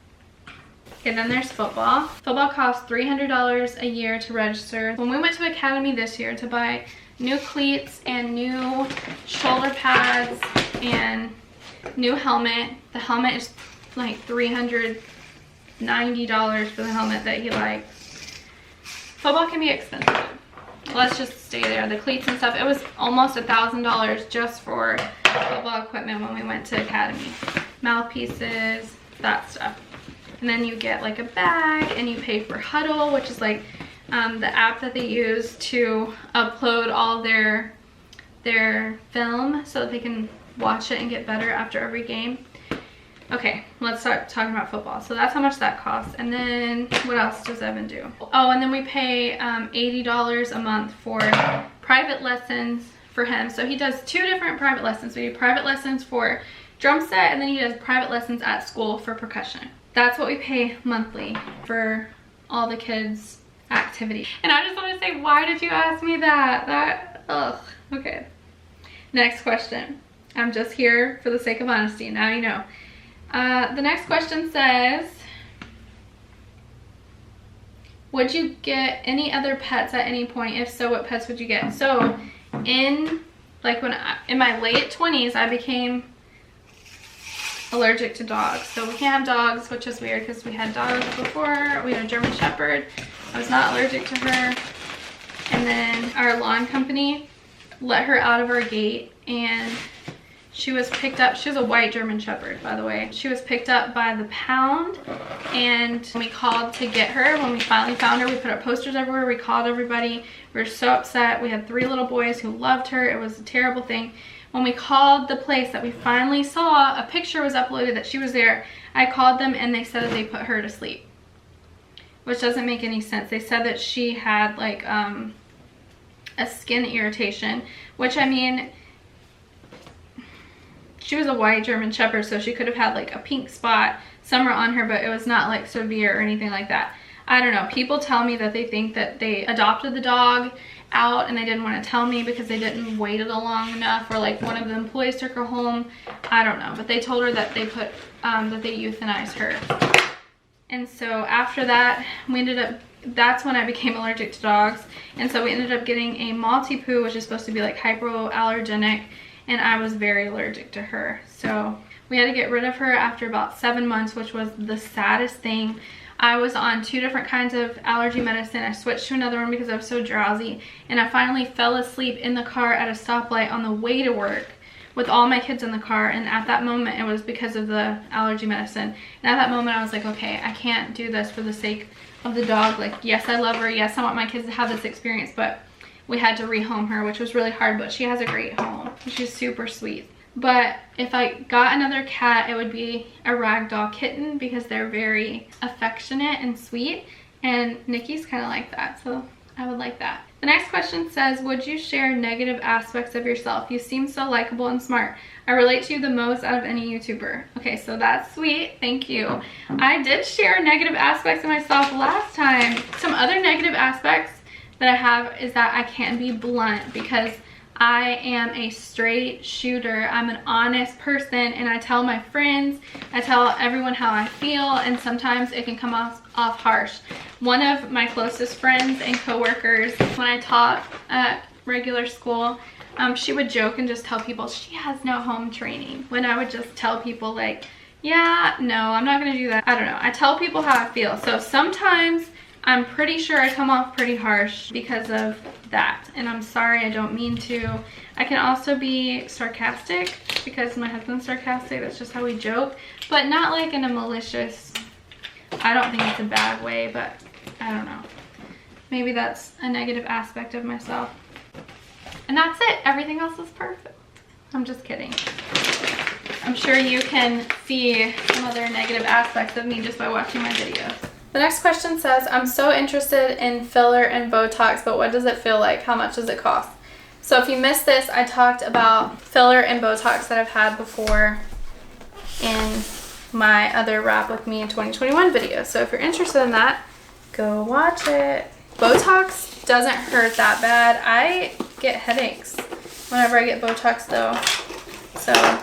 Okay, then there's football. Football costs $300 a year to register. When we went to Academy this year to buy new cleats and new shoulder pads and new helmet, the helmet is like $390 for the helmet that he likes. Football can be expensive. Let's just stay there. The cleats and stuff, it was almost $1,000 just for football equipment when we went to Academy. Mouthpieces, that stuff. And then you get like a bag, and you pay for Huddle, which is like the app that they use to upload all their film so that they can watch it and get better after every game. Okay, let's start talking about football. So that's how much that costs. And then what else does Evan do? Oh, and then we pay $80 a month for private lessons for him. So he does 2 different private lessons. We do private lessons for drum set, and then he does private lessons at school for percussion. That's what we pay monthly for all the kids' activity. And I just want to say, why did you ask me that? Ugh, okay. Next question. I'm just here for the sake of honesty. Now you know. The next question says, would you get any other pets at any point? If so, what pets would you get? So in my late 20s, I became allergic to dogs. So we can't have dogs, which is weird because we had dogs before. We had a German Shepherd. I was not allergic to her. And then our lawn company let her out of our gate, and she was picked up. She was a white German Shepherd, by the way. She was picked up by the pound, and we called to get her. When we finally found her, we put up posters everywhere. We called everybody. We were so upset. We had 3 little boys who loved her. It was a terrible thing. When we called the place that we finally saw, a picture was uploaded that she was there. I called them, and they said that they put her to sleep, which doesn't make any sense. They said that she had like a skin irritation, which, I mean, she was a white German Shepherd, so she could have had like a pink spot somewhere on her, but it was not like severe or anything like that. I don't know. People tell me that they think that they adopted the dog out and they didn't want to tell me because they didn't wait it long enough, or like one of the employees took her home. I don't know, but they told her that they put that they euthanized her. And so after that, we ended up that's when I became allergic to dogs. And so we ended up getting a Maltipoo, which is supposed to be like hypoallergenic, and I was very allergic to her. So we had to get rid of her after about 7 months, which was the saddest thing. I was on 2 different kinds of allergy medicine. I switched to another one because I was so drowsy, and I finally fell asleep in the car at a stoplight on the way to work with all my kids in the car. And at that moment, it was because of the allergy medicine. And at that moment, I was like, okay, I can't do this for the sake of the dog. Like, yes, I love her. Yes, I want my kids to have this experience, but we had to rehome her, which was really hard, but she has a great home. She's super sweet. But if I got another cat, it would be a ragdoll kitten because they're very affectionate and sweet, and Nikki's kind of like that, so I would like that. The next question says, would you share negative aspects of yourself? You seem so likable and smart. I relate to you the most out of any YouTuber. Okay, so that's sweet. Thank you. I did share negative aspects of myself last time. Some other negative aspects that I have is that I can't be blunt because I am a straight shooter. I'm an honest person, and I tell my friends, I tell everyone how I feel, and sometimes it can come off harsh. One of my closest friends and coworkers, when I taught at regular school, she would joke and just tell people she has no home training, when I would just tell people like, yeah, no, I'm not gonna do that. I don't know. I tell people how I feel. So sometimes I'm pretty sure I come off pretty harsh because of that, and I'm sorry, I don't mean to. I can also be sarcastic because my husband's sarcastic. That's just how we joke, but not like in a malicious, I don't think it's a bad way, but I don't know. Maybe that's a negative aspect of myself. And that's it. Everything else is perfect. I'm just kidding. I'm sure you can see some other negative aspects of me just by watching my videos. The next question says, I'm so interested in filler and Botox, but what does it feel like? How much does it cost? So if you missed this, I talked about filler and Botox that I've had before in my other Wrap With Me in 2021 video. So if you're interested in that, go watch it. Botox doesn't hurt that bad. I get headaches whenever I get Botox though. So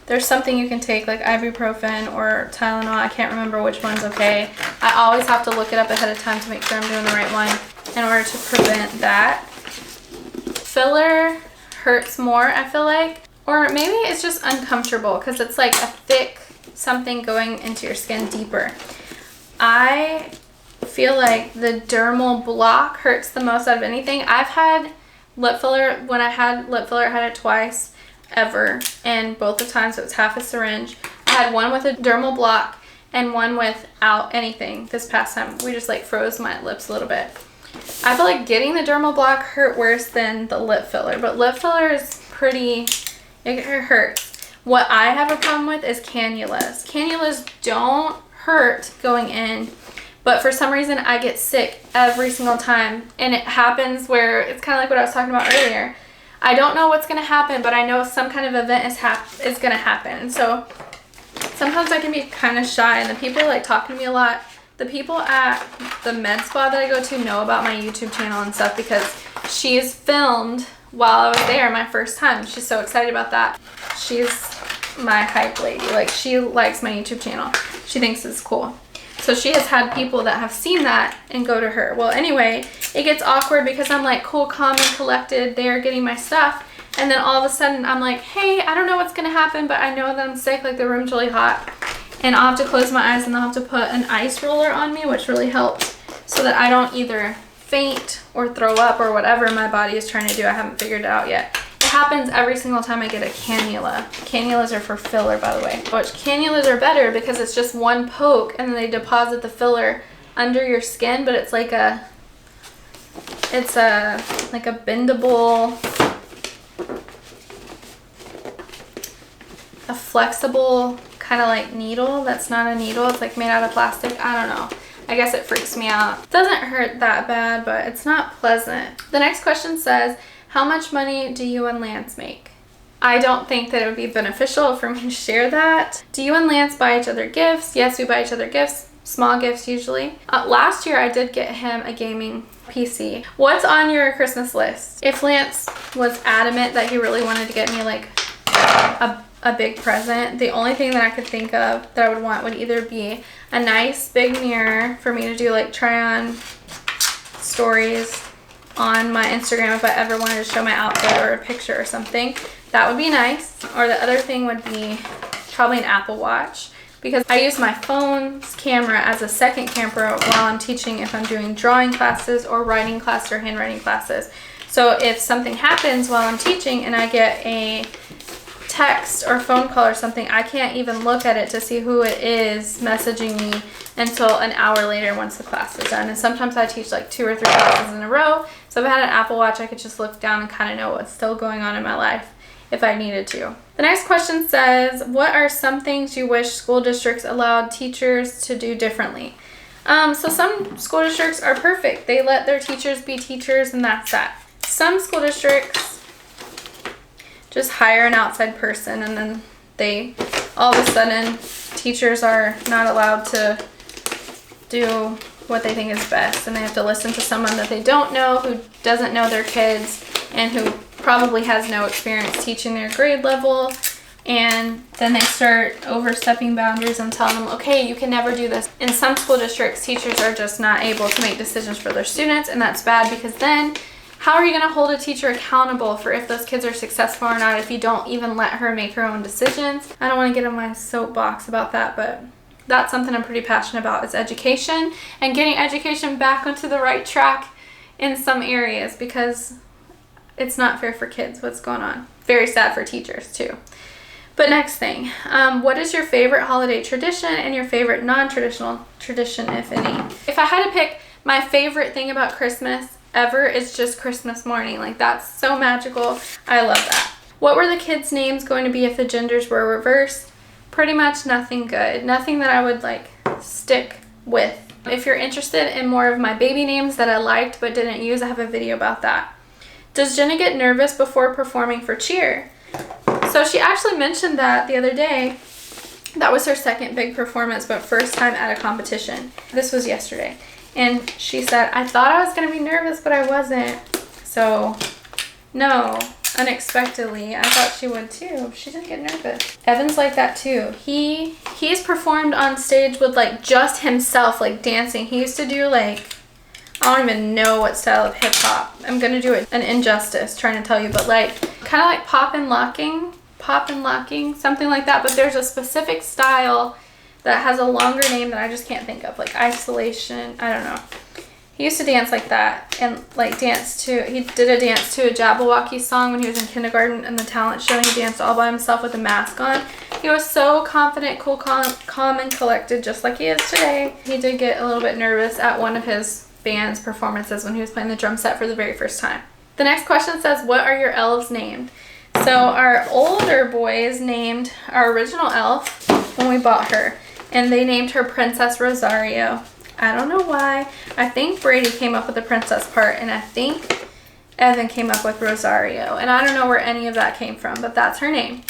there's something you can take like ibuprofen or Tylenol. I can't remember which one's okay. I always have to look it up ahead of time to make sure I'm doing the right one in order to prevent that. Filler hurts more, I feel like. Or maybe it's just uncomfortable because it's like a thick something going into your skin deeper. I feel like the dermal block hurts the most out of anything. I've had lip filler. When I had lip filler, I had it twice ever, and both the times it was half a syringe. I had one with a dermal block and one without anything. This past time we just like froze my lips a little bit. I feel like getting the dermal block hurt worse than the lip filler, but lip filler is pretty, it hurts. What I have a problem with is cannulas. Cannulas don't hurt going in, but for some reason I get sick every single time, and it happens where it's kind of like what I was talking about earlier. I don't know what's going to happen, but I know some kind of event is going to happen. And so sometimes I can be kind of shy, and the people are like talking to me a lot. The people at the med spa that I go to know about my YouTube channel and stuff because she's filmed while I was there my first time. She's so excited about that. She's my hype lady. Like, she likes my YouTube channel. She thinks it's cool. So she has had people that have seen that and go to her. Well, anyway, it gets awkward because I'm like cool, calm, and collected there getting my stuff. And then all of a sudden I'm like, hey, I don't know what's going to happen, but I know that I'm sick. Like, the room's really hot. And I'll have to close my eyes and they'll have to put an ice roller on me, which really helps so that I don't either faint or throw up or whatever my body is trying to do. I haven't figured it out yet. It happens every single time I get a cannula. Cannulas are for filler, by the way. Which cannulas are better because it's just one poke and then they deposit the filler under your skin, but it's like a bendable, a flexible kind of like needle that's not a needle. It's like made out of plastic. I don't know. I guess it freaks me out. It doesn't hurt that bad, but it's not pleasant. The next question says, how much money do you and Lance make? I don't think that it would be beneficial for me to share that. Do you and Lance buy each other gifts? Yes, we buy each other gifts. Small gifts usually. Last year I did get him a gaming PC. What's on your Christmas list? If Lance was adamant that he really wanted to get me like a a big present. The only thing that I could think of that I would want would either be a nice big mirror for me to do like try on stories on my Instagram if I ever wanted to show my outfit or a picture or something. That would be nice. Or the other thing would be probably an Apple Watch, because I use my phone's camera as a second camera while I'm teaching, if I'm doing drawing classes or writing classes or handwriting classes. So if something happens while I'm teaching and I get a text or phone call or something, I can't even look at it to see who it is messaging me until an hour later once the class is done. And sometimes I teach like 2 or 3 classes in a row. So if I had an Apple Watch, I could just look down and kind of know what's still going on in my life if I needed to. The next question says, what are some things you wish school districts allowed teachers to do differently? So some school districts are perfect. They let their teachers be teachers and that's that. Some school districts just hire an outside person and then they, all of a sudden, teachers are not allowed to do what they think is best, and they have to listen to someone that they don't know, who doesn't know their kids, and who probably has no experience teaching their grade level, and then they start overstepping boundaries and telling them, okay, you can never do this. In some school districts, teachers are just not able to make decisions for their students, and that's bad, because then how are you going to hold a teacher accountable for if those kids are successful or not if you don't even let her make her own decisions? I don't want to get on my soapbox about that, but that's something I'm pretty passionate about, is education and getting education back onto the right track in some areas, because it's not fair for kids what's going on. Very sad for teachers too. But next thing, what is your favorite holiday tradition and your favorite non-traditional tradition, if any? If I had to pick my favorite thing about Christmas ever, it's just Christmas morning. Like, that's so magical. I love that. What were the kids' names going to be if the genders were reversed? Pretty much nothing good. Nothing that I would like stick with. If you're interested in more of my baby names that I liked but didn't use, I have a video about that. Does Jenna get nervous before performing for cheer? So she actually mentioned that the other day. That was her second big performance, but first time at a competition. This was yesterday. And she said, I thought I was going to be nervous, but I wasn't. So, no, unexpectedly. I thought she would too. She didn't get nervous. Evan's like that too. He's performed on stage with like just himself, like dancing. He used to do like, I don't even know what style of hip hop. I'm going to do it an injustice trying to tell you, but like kind of like pop and locking, something like that. But there's a specific style that has a longer name that I just can't think of, like isolation. I don't know. He used to dance like that, and like he did a dance to a Jabberwocky song when he was in kindergarten in the talent show, and he danced all by himself with a mask on. He was so confident, cool, calm and collected, just like he is today. He did get a little bit nervous at one of his band's performances when he was playing the drum set for the very first time. The next question says, what are your elves named? So our older boys named our original elf when we bought her, and they named her Princess Rosario. I don't know why. I think Brady came up with the princess part, and I think Evan came up with Rosario. And I don't know where any of that came from, but that's her name.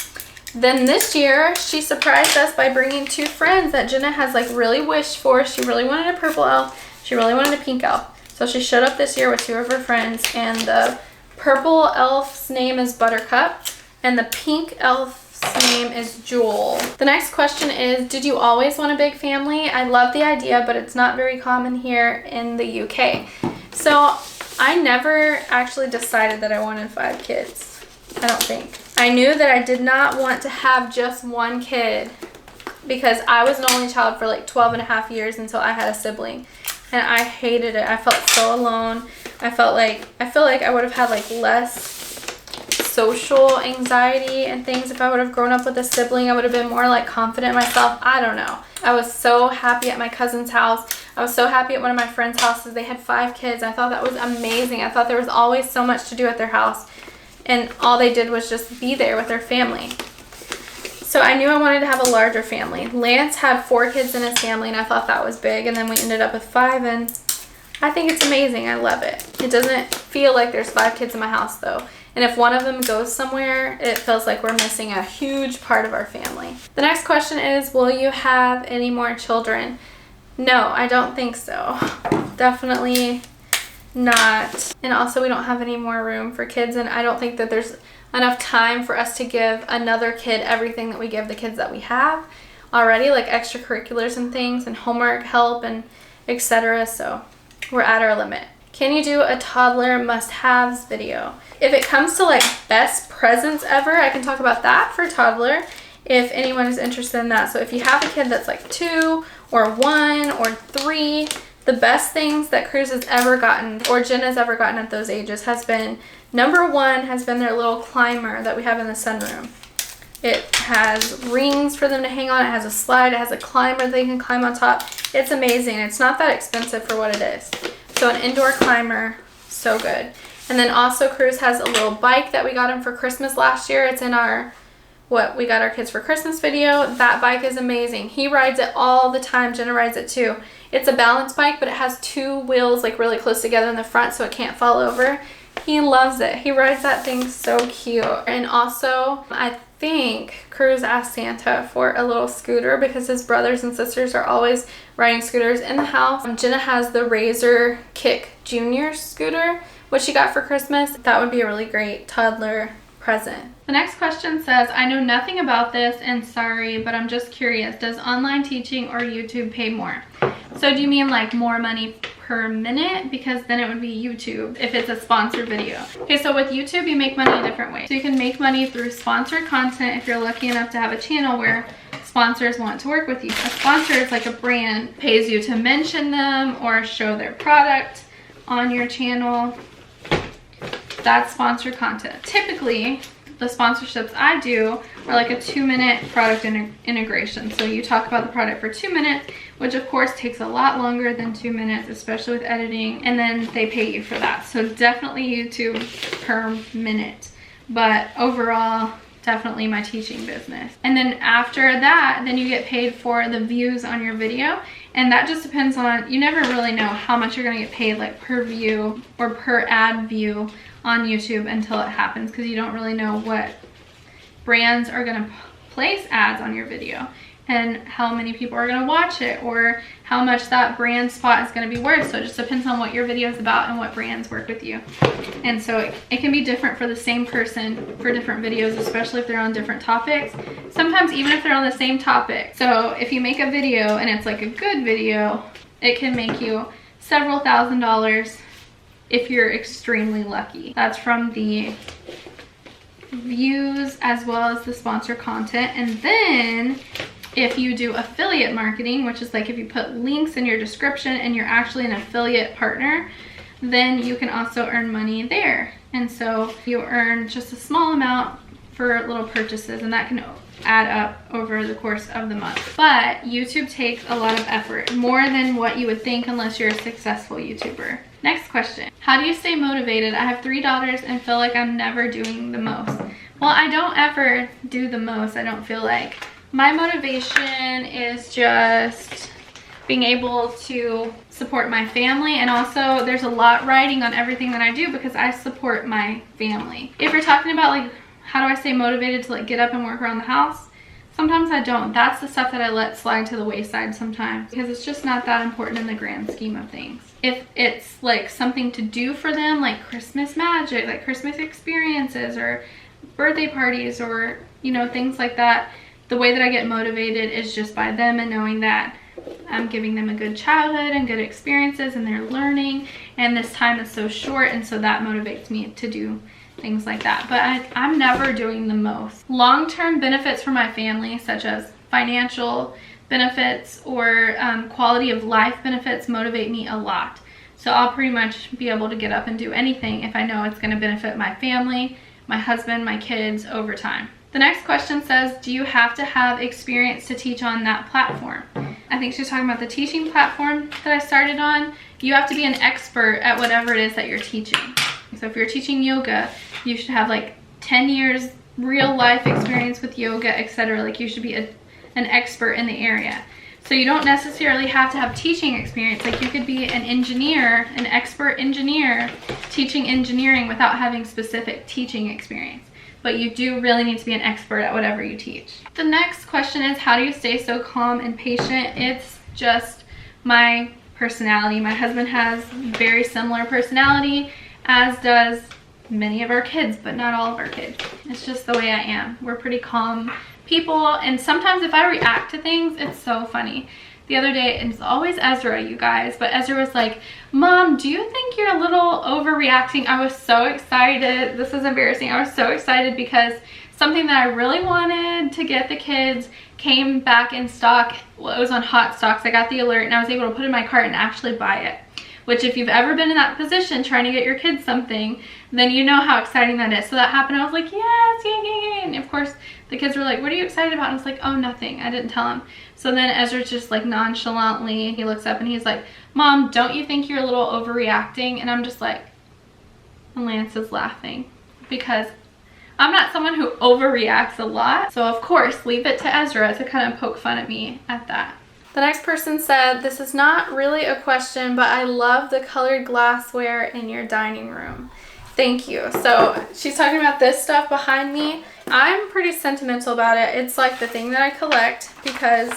Then this year, she surprised us by bringing 2 friends that Jenna has like really wished for. She really wanted a purple elf. She really wanted a pink elf. So she showed up this year with 2 of her friends, and the purple elf's name is Buttercup, and the pink elf's name is Jewel. The next question is, did you always want a big family? I love the idea, but it's not very common here in the UK. So I never actually decided that I wanted 5 kids. I don't think. I knew that I did not want to have just one kid, because I was an only child for like 12 and a half years until I had a sibling. And I hated it. I felt so alone. I feel like I would have had like less social anxiety and things if I would have grown up with a sibling. I would have been more like confident in myself. I don't know. I was so happy at my cousin's house. I was so happy at one of my friends' houses. They had 5 kids. I thought that was amazing. I thought there was always so much to do at their house, and all they did was just be there with their family. So I knew I wanted to have a larger family. Lance had 4 kids in his family, and I thought that was big, and then we ended up with 5, and I think it's amazing. I love it. It doesn't feel like there's 5 kids in my house though. And if one of them goes somewhere, it feels like we're missing a huge part of our family. The next question is, will you have any more children? No, I don't think so. Definitely not. And also, we don't have any more room for kids, and I don't think that there's enough time for us to give another kid everything that we give the kids that we have already, like extracurriculars and things and homework help and etc. So we're at our limit. Can you do a toddler must-haves video? If it comes to like best presents ever, I can talk about that for toddler if anyone is interested in that. So if you have a kid that's like 2 or 1 or 3, the best things that Cruz has ever gotten, or Jen has ever gotten at those ages, has been, number 1 has been their little climber that we have in the sunroom. It has rings for them to hang on. It has a slide. It has a climber they can climb on top. It's amazing. It's not that expensive for what it is. So an indoor climber, so good. And then also Cruz has a little bike that we got him for Christmas last year. It's in our what we got our kids for Christmas video. That bike is amazing. He rides it all the time. Jenna rides it too. It's a balance bike, but it has 2 wheels like really close together in the front so it can't fall over. He loves it. He rides that thing so cute. And also, I think Cruz asked Santa for a little scooter because his brothers and sisters are always riding scooters in the house. Jenna has the Razor Kick Junior scooter, which she got for Christmas. That would be a really great toddler present. The next question says, I know nothing about this and sorry, but I'm just curious. Does online teaching or YouTube pay more? So do you mean like more money per minute? Because then it would be YouTube if it's a sponsored video. Okay, so with YouTube, you make money a different way. So you can make money through sponsored content if you're lucky enough to have a channel where sponsors want to work with you. A sponsor is like a brand, pays you to mention them or show their product on your channel. That's sponsored content. Typically, the sponsorships I do are like a 2-minute product integration. So you talk about the product for 2 minutes, which of course takes a lot longer than 2 minutes, especially with editing, and then they pay you for that. So definitely YouTube per minute, but overall, definitely my teaching business. And then after that, then you get paid for the views on your video. And that just depends on, you never really know how much you're gonna get paid like per view or per ad view on YouTube until it happens, because you don't really know what brands are gonna place ads on your video and how many people are gonna watch it or how much that brand spot is gonna be worth. So it just depends on what your video is about and what brands work with you. And so it can be different for the same person for different videos, especially if they're on different topics. Sometimes even if they're on the same topic. So if you make a video and it's like a good video, it can make you several $1,000s if you're extremely lucky. That's from the views as well as the sponsor content. And then if you do affiliate marketing, which is like if you put links in your description and you're actually an affiliate partner, then you can also earn money there. And so you earn just a small amount for little purchases, and that can add up over the course of the month. But YouTube takes a lot of effort, more than what you would think unless you're a successful YouTuber. Next question. How do you stay motivated? I have 3 daughters and feel like I'm never doing the most. Well, I don't ever do the most, I don't feel like. My motivation is just being able to support my family, and also there's a lot riding on everything that I do because I support my family. If you're talking about like, how do I stay motivated to like get up and work around the house? Sometimes I don't. That's the stuff that I let slide to the wayside sometimes because it's just not that important in the grand scheme of things. If it's like something to do for them, like Christmas magic, like Christmas experiences or birthday parties or, you know, things like that, the way that I get motivated is just by them and knowing that I'm giving them a good childhood and good experiences and they're learning, and this time is so short, and so that motivates me to do things like that. But I'm never doing the most. Long-term benefits for my family, such as financial benefits or quality of life benefits, motivate me a lot. So I'll pretty much be able to get up and do anything if I know it's going to benefit my family, my husband, my kids over time. The next question says, do you have to have experience to teach on that platform? I think she's talking about the teaching platform that I started on. You have to be an expert at whatever it is that you're teaching. So if you're teaching yoga, you should have like 10 years real life experience with yoga, etc. Like you should be an expert in the area. So you don't necessarily have to have teaching experience. Like you could be an engineer, an expert engineer, teaching engineering without having specific teaching experience. But you do really need to be an expert at whatever you teach. The next question is, how do you stay so calm and patient? It's just my personality. My husband has very similar personality, as does many of our kids, but not all of our kids. It's just the way I am. We're pretty calm people, and sometimes if I react to things, it's so funny. The other day, and it's always Ezra, you guys, but Ezra was like, Mom, do you think you're a little overreacting? I was so excited. This is embarrassing. I was so excited because something that I really wanted to get the kids came back in stock. Well, it was on hot stocks. I got the alert and I was able to put it in my cart and actually buy it. Which, if you've ever been in that position trying to get your kids something, then you know how exciting that is. So that happened. I was like, yes, yay, yay, yay. And of course, the kids were like, what are you excited about? And I was like, oh, nothing. I didn't tell him. So then Ezra's just like nonchalantly, he looks up and he's like, Mom, don't you think you're a little overreacting? And I'm just like, and Lance is laughing because I'm not someone who overreacts a lot. So of course, leave it to Ezra to kind of poke fun at me at that. The next person said, this is not really a question, but I love the colored glassware in your dining room. Thank you. So she's talking about this stuff behind me. I'm pretty sentimental about it. It's like the thing that I collect because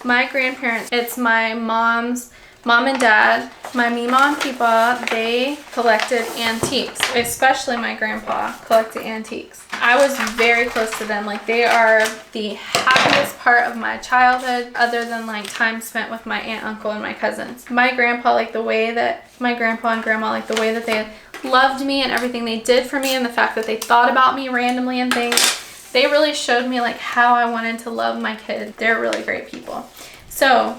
my grandparents, it's my mom's mom and dad, my Mima and Peepa, they collected antiques, especially my grandpa collected antiques. I was very close to them. Like, they are the happiest part of my childhood other than like time spent with my aunt, uncle, and my cousins. My grandpa, like the way that my grandpa and grandma, like the way that they loved me and everything they did for me and the fact that they thought about me randomly and things, they really showed me like how I wanted to love my kids. They're really great people. So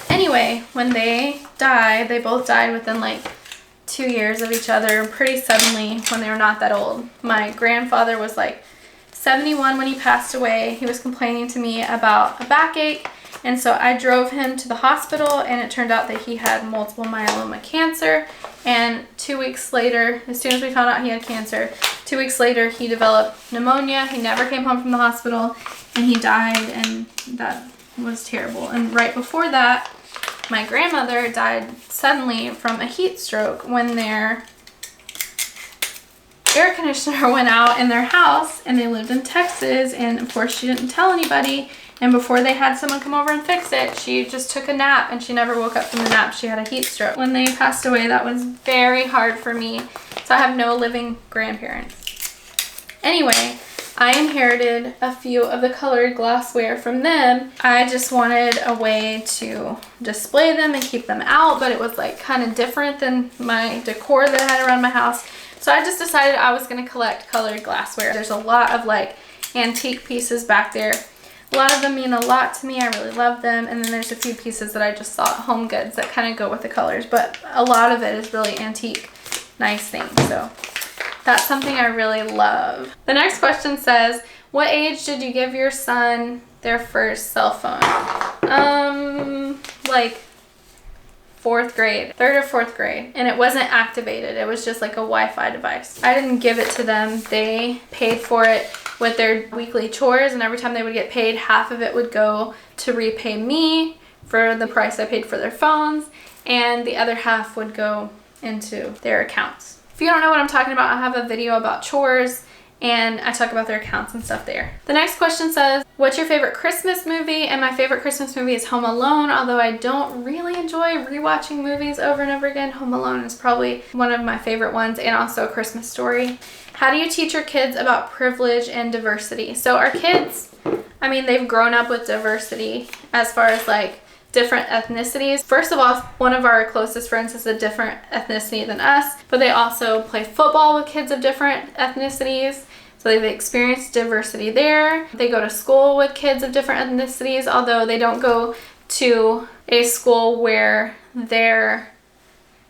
anyway, when they died, they both died within like 2 years of each other pretty suddenly when they were not that old. My grandfather was like 71 when he passed away. He was complaining to me about a backache, and so I drove him to the hospital, and it turned out that he had multiple myeloma cancer. And 2 weeks later, as soon as we found out he had cancer, 2 weeks later he developed pneumonia. He never came home from the hospital and he died, and that was terrible. And right before that, my grandmother died suddenly from a heat stroke when their air conditioner went out in their house, and they lived in Texas, and of course she didn't tell anybody, and before they had someone come over and fix it, she just took a nap and she never woke up from the nap. She had a heat stroke. When they passed away, that was very hard for me, so I have no living grandparents. Anyway, I inherited a few of the colored glassware from them. I just wanted a way to display them and keep them out, but it was like kind of different than my decor that I had around my house. So I just decided I was going to collect colored glassware. There's a lot of like antique pieces back there. A lot of them mean a lot to me. I really love them. And then there's a few pieces that I just saw at Home Goods that kind of go with the colors, but a lot of it is really antique, nice things. So that's something I really love. The next question says, what age did you give your son their first cell phone? Like 4th grade, 3rd or 4th grade. And it wasn't activated. It was just like a Wi-Fi device. I didn't give it to them. They paid for it with their weekly chores, and every time they would get paid, half of it would go to repay me for the price I paid for their phones, and the other half would go into their accounts. If you don't know what I'm talking about, I have a video about chores and I talk about their accounts and stuff there. The next question says, what's your favorite Christmas movie? And my favorite Christmas movie is Home Alone, although I don't really enjoy rewatching movies over and over again. Home Alone is probably one of my favorite ones, and also A Christmas Story. How do you teach your kids about privilege and diversity? So our kids, I mean, they've grown up with diversity as far as like different ethnicities. First of all, one of our closest friends is a different ethnicity than us, but they also play football with kids of different ethnicities. So they've experienced diversity there. They go to school with kids of different ethnicities, although they don't go to a school where their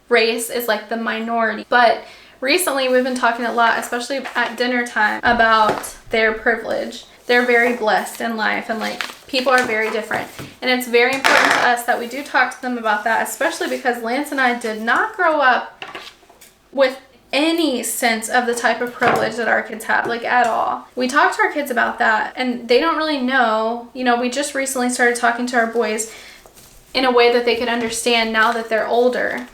race is like the minority. But recently we've been talking a lot, especially at dinner time, about their privilege. They're very blessed in life, and like people are very different. And it's very important to us that we do talk to them about that, especially because Lance and I did not grow up with any sense of the type of privilege that our kids have, like at all. We talk to our kids about that, and they don't really know. You know, we just recently started talking to our boys in a way that they could understand now that they're older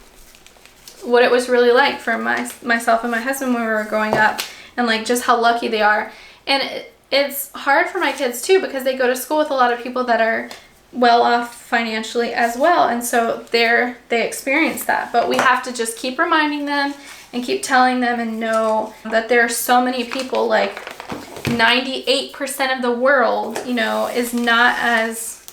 what it was really like for myself and my husband when we were growing up, and like just how lucky they are. And it's hard for my kids too, because they go to school with a lot of people that are well off financially as well, and so they experience that. But we have to just keep reminding them and keep telling them and know that there are so many people, like 98% of the world, you know, is not as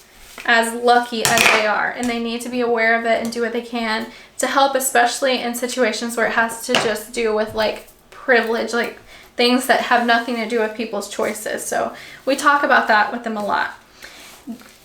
lucky as they are, and they need to be aware of it and do what they can to help, especially in situations where it has to just do with like privilege, like things that have nothing to do with people's choices. So we talk about that with them a lot.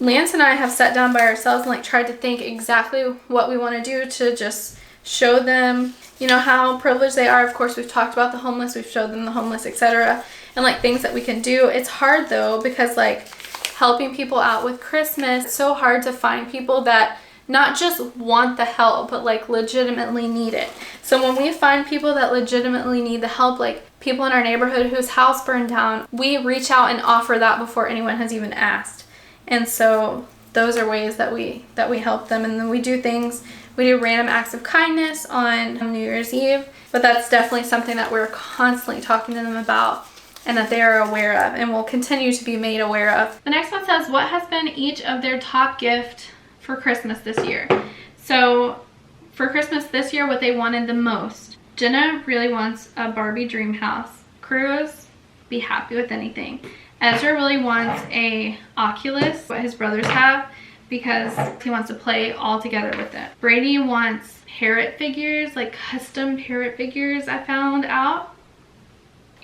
Lance and I have sat down by ourselves and like tried to think exactly what we want to do to just show them, you know, how privileged they are. Of course, we've talked about the homeless, we've showed them the homeless, etc., and like things that we can do. It's hard though, because like helping people out with Christmas, it's so hard to find people that not just want the help, but like legitimately need it. So when we find people that legitimately need the help, like people in our neighborhood whose house burned down, we reach out and offer that before anyone has even asked. And so those are ways that we help them. And then we do things, we do random acts of kindness on New Year's Eve, but that's definitely something that we're constantly talking to them about and that they are aware of and will continue to be made aware of. The next one says, what has been each of their top gift for Christmas this year? So for Christmas this year, what they wanted the most. Jenna really wants a Barbie dream house. Cruz, be happy with anything. Ezra really wants a Oculus, what his brothers have, because he wants to play all together with it. Brady wants parrot figures, like custom parrot figures, I found out.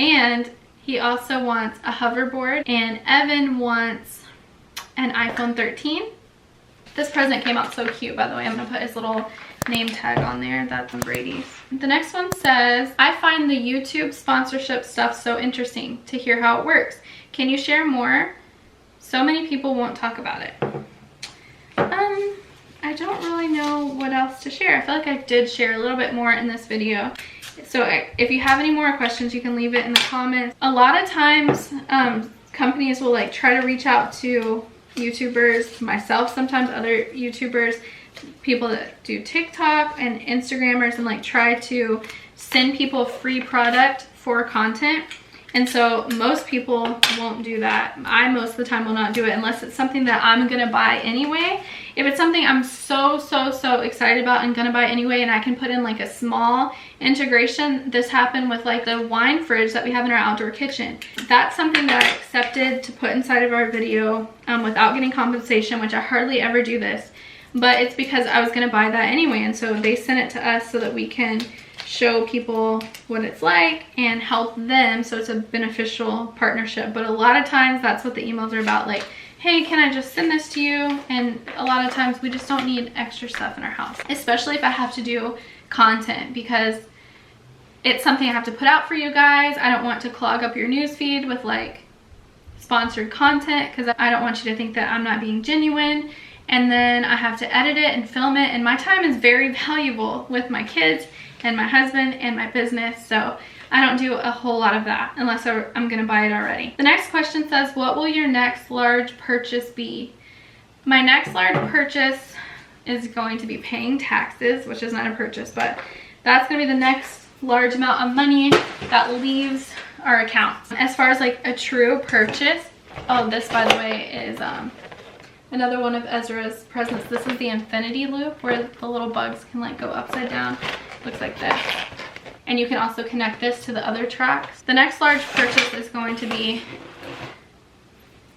And he also wants a hoverboard. And Evan wants an iPhone 13. This present came out so cute, by the way. I'm gonna put his little name tag on there. That's on Brady's. The next one says, I find the YouTube sponsorship stuff so interesting to hear how it works. Can you share more? So many people won't talk about it. I don't really know what else to share. I feel like I did share a little bit more in this video. So if you have any more questions, you can leave it in the comments. A lot of times, companies will like try to reach out to YouTubers, myself, sometimes other YouTubers, people that do TikTok and Instagrammers, and like try to send people free product for content. And so most people won't do that. I most of the time will not do it unless it's something that I'm gonna buy anyway. If it's something I'm so excited about and gonna buy anyway, and I can put in like a small integration. This happened with like the wine fridge that we have in our outdoor kitchen. That's something that I accepted to put inside of our video without getting compensation, which I hardly ever do this. But it's because I was gonna buy that anyway, and so they sent it to us so that we can show people what it's like and help them, so it's a beneficial partnership. But a lot of times that's what the emails are about, like, hey, can I just send this to you? And a lot of times we just don't need extra stuff in our house, especially if I have to do content, because it's something I have to put out for you guys. I don't want to clog up your news feed with like sponsored content, because I don't want you to think that I'm not being genuine. And then I have to edit it and film it, and my time is very valuable with my kids and my husband and my business, so I don't do a whole lot of that unless I'm gonna buy it already. The next question says, what will your next large purchase be? My next large purchase is going to be paying taxes, which is not a purchase, but that's gonna be the next large amount of money that leaves our account. As far as like a true purchase, oh, this by the way is another one of Ezra's presents. This is the infinity loop where the little bugs can like go upside down. Looks like this. And you can also connect this to the other tracks. The next large purchase is going to be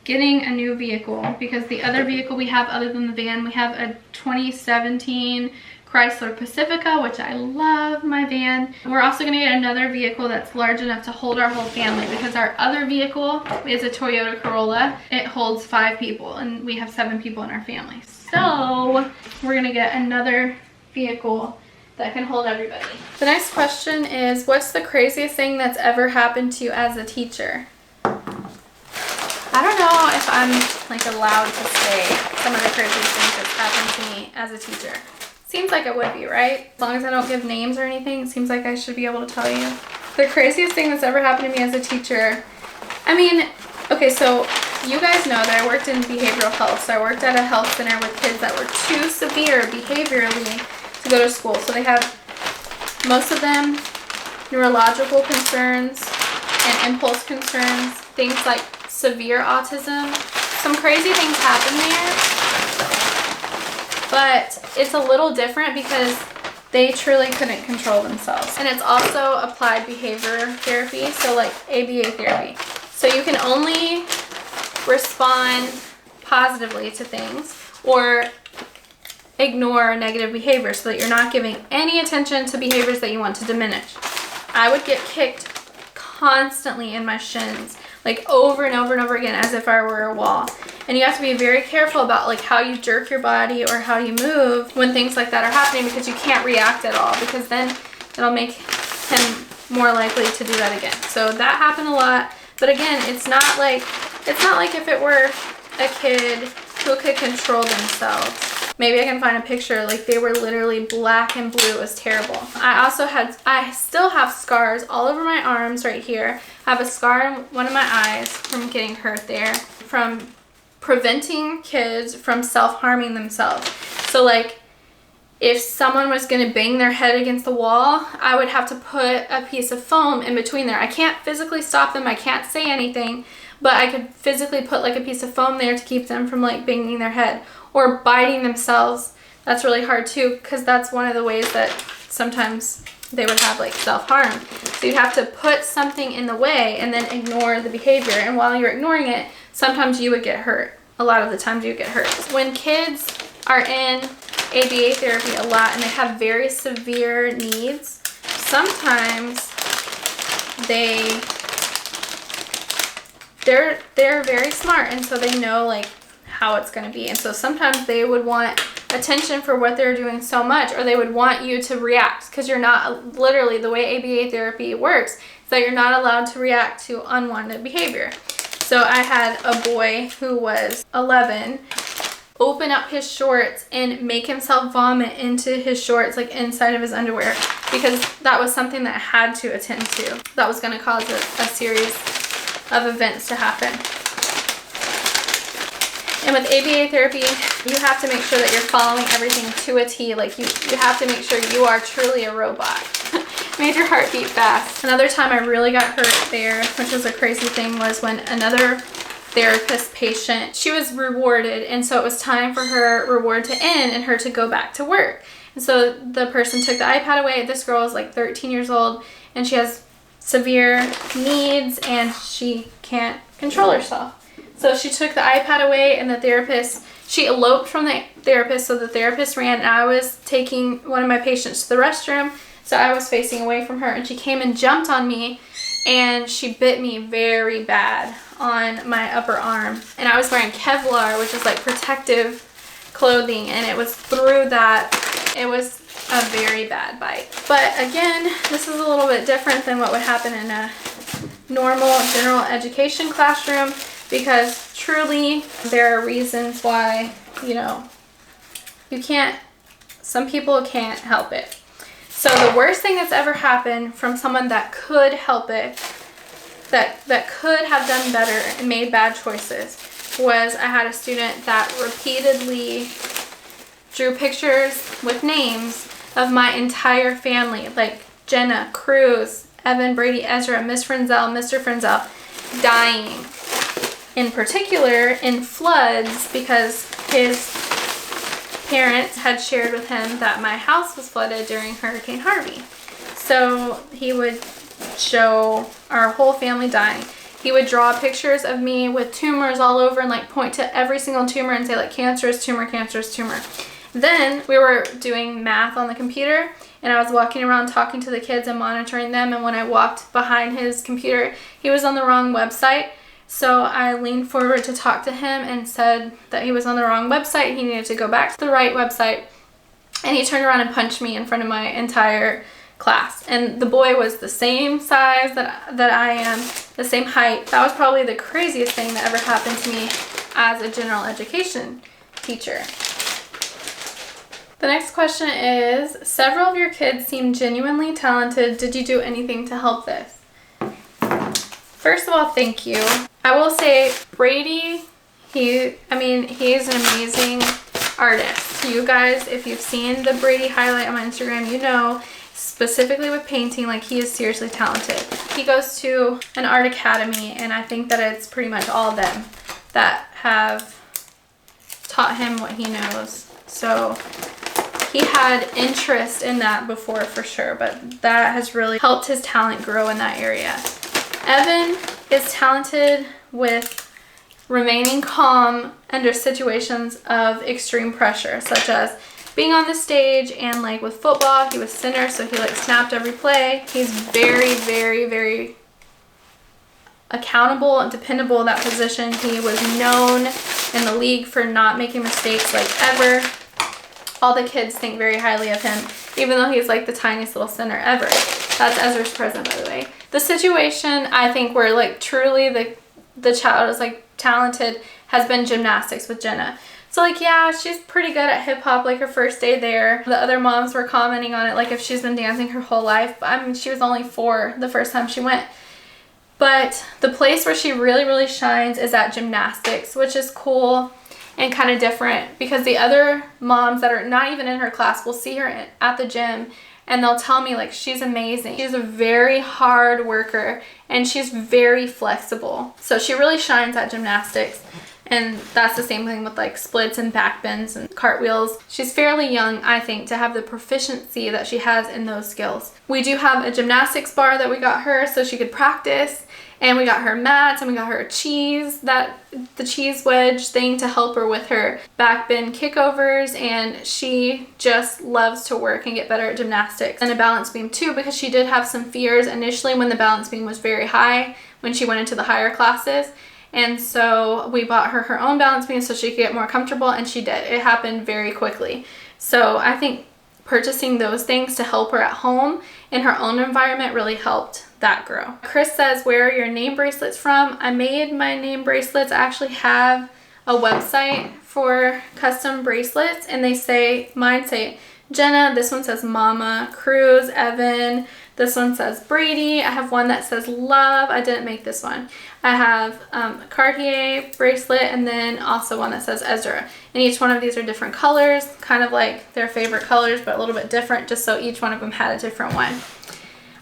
getting a new vehicle, because the other vehicle we have other than the van, we have a 2017 Chrysler Pacifica, which I love my van. We're also gonna get another vehicle that's large enough to hold our whole family, because our other vehicle is a Toyota Corolla. It holds 5 people and we have 7 people in our family. So we're gonna get another vehicle that can hold everybody. The next question is, what's the craziest thing that's ever happened to you as a teacher? I don't know if I'm like allowed to say some of the craziest things that's happened to me as a teacher. Seems like it would be, right? As long as I don't give names or anything, it seems like I should be able to tell you. The craziest thing that's ever happened to me as a teacher, I mean, okay, so you guys know that I worked in behavioral health. So I worked at a health center with kids that were too severe behaviorally to go to school. So they have, most of them, neurological concerns and impulse concerns, things like severe autism. Some crazy things happen there, but it's a little different because they truly couldn't control themselves. And it's also applied behavior therapy, so like ABA therapy. So you can only respond positively to things or ignore negative behavior so that you're not giving any attention to behaviors that you want to diminish. I would get kicked constantly in my shins, like over and over and over again, as if I were a wall. And you have to be very careful about like how you jerk your body or how you move when things like that are happening, because you can't react at all, because then it'll make him more likely to do that again. So that happened a lot. But again, it's not like if it were a kid who could control themselves. Maybe I can find a picture, like they were literally black and blue. It was terrible. I still have scars all over my arms right here. I have a scar in one of my eyes from getting hurt there, from preventing kids from self-harming themselves. So like if someone was going to bang their head against the wall, I would have to put a piece of foam in between there. I can't physically stop them. I can't say anything, but I could physically put like a piece of foam there to keep them from like banging their head or biting themselves. That's really hard too, because that's one of the ways that sometimes they would have like self-harm. So you'd have to put something in the way and then ignore the behavior. And while you're ignoring it, sometimes you would get hurt. A lot of the times you get hurt. When kids are in ABA therapy a lot and they have very severe needs, sometimes they're very smart, and so they know like how it's going to be. And so sometimes they would want attention for what they're doing so much, or they would want you to react, because you're not, literally the way ABA therapy works is that you're not allowed to react to unwanted behavior. So I had a boy who was 11 open up his shorts and make himself vomit into his shorts, like inside of his underwear, because that was something that I had to attend to. That was going to cause a series of events to happen. And with ABA therapy, you have to make sure that you're following everything to a T. Like you have to make sure you are truly a robot. Made your heart beat fast. Another time I really got hurt there, which was a crazy thing, was when another therapist patient, she was rewarded, and so it was time for her reward to end and her to go back to work. And so the person took the iPad away. This girl is like 13 years old, and she has severe needs and she can't control herself. So she took the iPad away, and the therapist, she eloped from the therapist, so the therapist ran, and I was taking one of my patients to the restroom, so I was facing away from her, and she came and jumped on me, and she bit me very bad on my upper arm. And I was wearing Kevlar, which is like protective clothing, and it was through that. It was a very bad bite. But again, this is a little bit different than what would happen in a normal general education classroom, because truly there are reasons why, you can't, some people can't help it. So the worst thing that's ever happened from someone that could help it, that could have done better and made bad choices, was I had a student that repeatedly drew pictures with names of my entire family, like Jenna, Cruz, Evan, Brady, Ezra, Miss Frenzel, Mr. Frenzel, dying. In particular, in floods, because his parents had shared with him that my house was flooded during Hurricane Harvey. So he would show our whole family dying. He would draw pictures of me with tumors all over and like point to every single tumor and say like cancerous tumor, cancerous tumor. Then we were doing math on the computer, and I was walking around talking to the kids and monitoring them, and when I walked behind his computer, he was on the wrong website. So I leaned forward to talk to him and said that he was on the wrong website. He needed to go back to the right website. And he turned around and punched me in front of my entire class. And the boy was the same size that I am, the same height. That was probably the craziest thing that ever happened to me as a general education teacher. The next question is, several of your kids seem genuinely talented. Did you do anything to help this? First of all, thank you. I will say Brady, he's an amazing artist. You guys, if you've seen the Brady highlight on my Instagram, you know, specifically with painting, like he is seriously talented. He goes to an art academy, and I think that it's pretty much all of them that have taught him what he knows. So he had interest in that before for sure, but that has really helped his talent grow in that area. Evan is talented with remaining calm under situations of extreme pressure, such as being on the stage, and like with football, he was center, so he like snapped every play. He's very, very, very accountable and dependable in that position. He was known in the league for not making mistakes like ever. All the kids think very highly of him, even though he's like the tiniest little center ever. That's Ezra's present, by the way. The situation, I think, where like truly the child is like talented has been gymnastics with Jenna. So like, yeah, she's pretty good at hip hop, like her first day there. The other moms were commenting on it, like if she's been dancing her whole life. But I mean, she was only 4 the first time she went. But the place where she really, really shines is at gymnastics, which is cool and kind of different, because the other moms that are not even in her class will see her at the gym and they'll tell me like she's amazing. She's a very hard worker and she's very flexible. So she really shines at gymnastics. And that's the same thing with like splits and back bends and cartwheels. She's fairly young, I think, to have the proficiency that she has in those skills. We do have a gymnastics bar that we got her so she could practice. And we got her mats, and we got her a cheese, the cheese wedge thing to help her with her back bend kickovers. And she just loves to work and get better at gymnastics. And a balance beam too, because she did have some fears initially when the balance beam was very high when she went into the higher classes. And so we bought her her own balance beam so she could get more comfortable, and she did. It happened very quickly. So I think purchasing those things to help her at home in her own environment really helped that grow. Chris says, where are your name bracelets from? I made my name bracelets. I actually have a website for custom bracelets, and mine say Jenna, this one says Mama, Cruz, Evan, this one says Brady. I have one that says Love. I didn't make this one. I have a Cartier bracelet, and then also one that says Ezra. And each one of these are different colors, kind of like their favorite colors, but a little bit different, just so each one of them had a different one.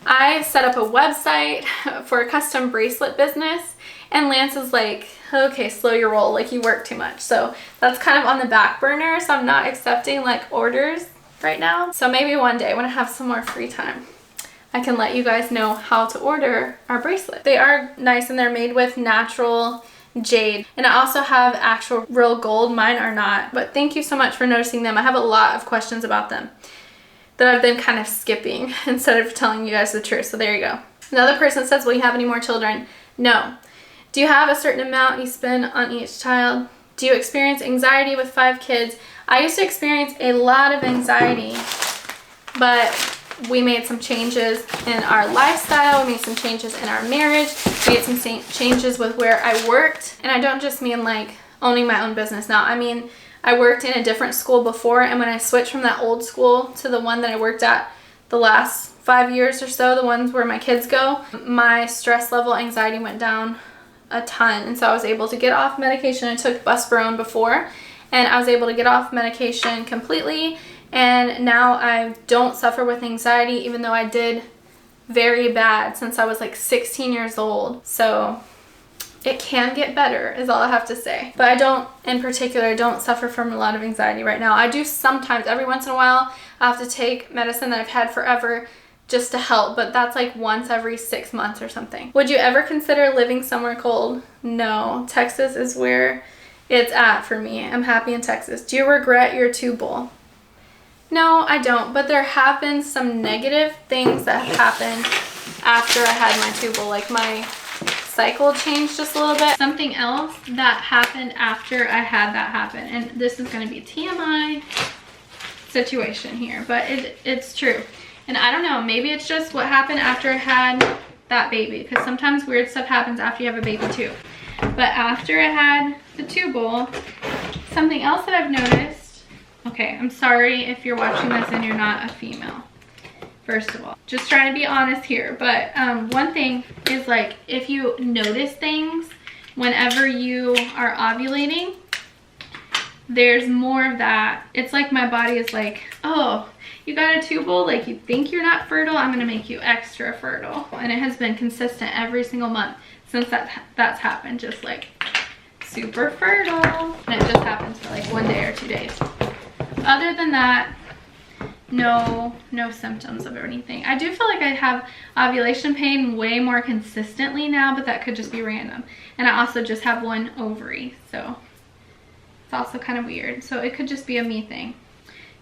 I set up a website for a custom bracelet business, and Lance is like, okay, slow your roll, like you work too much. So that's kind of on the back burner, so I'm not accepting like orders right now. So maybe one day when I have some more free time, I can let you guys know how to order our bracelet. They are nice, and they're made with natural jade. And I also have actual real gold. Mine are not, but thank you so much for noticing them. I have a lot of questions about them that I've been kind of skipping instead of telling you guys the truth. So there you go. Another person says, will you have any more children? No. Do you have a certain amount you spend on each child? Do you experience anxiety with 5 kids? I used to experience a lot of anxiety, but we made some changes in our lifestyle. We made some changes in our marriage. We made some changes with where I worked. And I don't just mean like owning my own business now. I mean, I worked in a different school before, and when I switched from that old school to the one that I worked at the last 5 years or so, the ones where my kids go, my stress level, anxiety went down a ton. And so I was able to get off medication. I took Busperone before, and I was able to get off medication completely. And now I don't suffer with anxiety, even though I did very bad since I was like 16 years old. So it can get better is all I have to say. But I don't, in particular, I don't suffer from a lot of anxiety right now. I do sometimes, every once in a while, I have to take medicine that I've had forever just to help, but that's like once every 6 months or something. Would you ever consider living somewhere cold? No, Texas is where it's at for me. I'm happy in Texas. Do you regret your tubal? No, I don't, but there have been some negative things that have happened after I had my tubal, like my cycle changed just a little bit. Something else that happened after I had that happen, and this is going to be TMI situation here, but it's true. And I don't know, maybe it's just what happened after I had that baby, because sometimes weird stuff happens after you have a baby too. But after I had the tubal, something else that I've noticed, okay, I'm sorry if you're watching this and you're not a female. First of all, just trying to be honest here, but one thing is, like, if you notice things whenever you are ovulating, there's more of that. It's like my body is like, oh, you got a tubal, like you think you're not fertile, I'm gonna make you extra fertile. And it has been consistent every single month since that's happened, just like super fertile. And it just happens for like 1 day or 2 days. Other than that, no symptoms of anything. I do feel like I have ovulation pain way more consistently now, but that could just be random. And I also just have one ovary, so it's also kind of weird. So it could just be a me thing.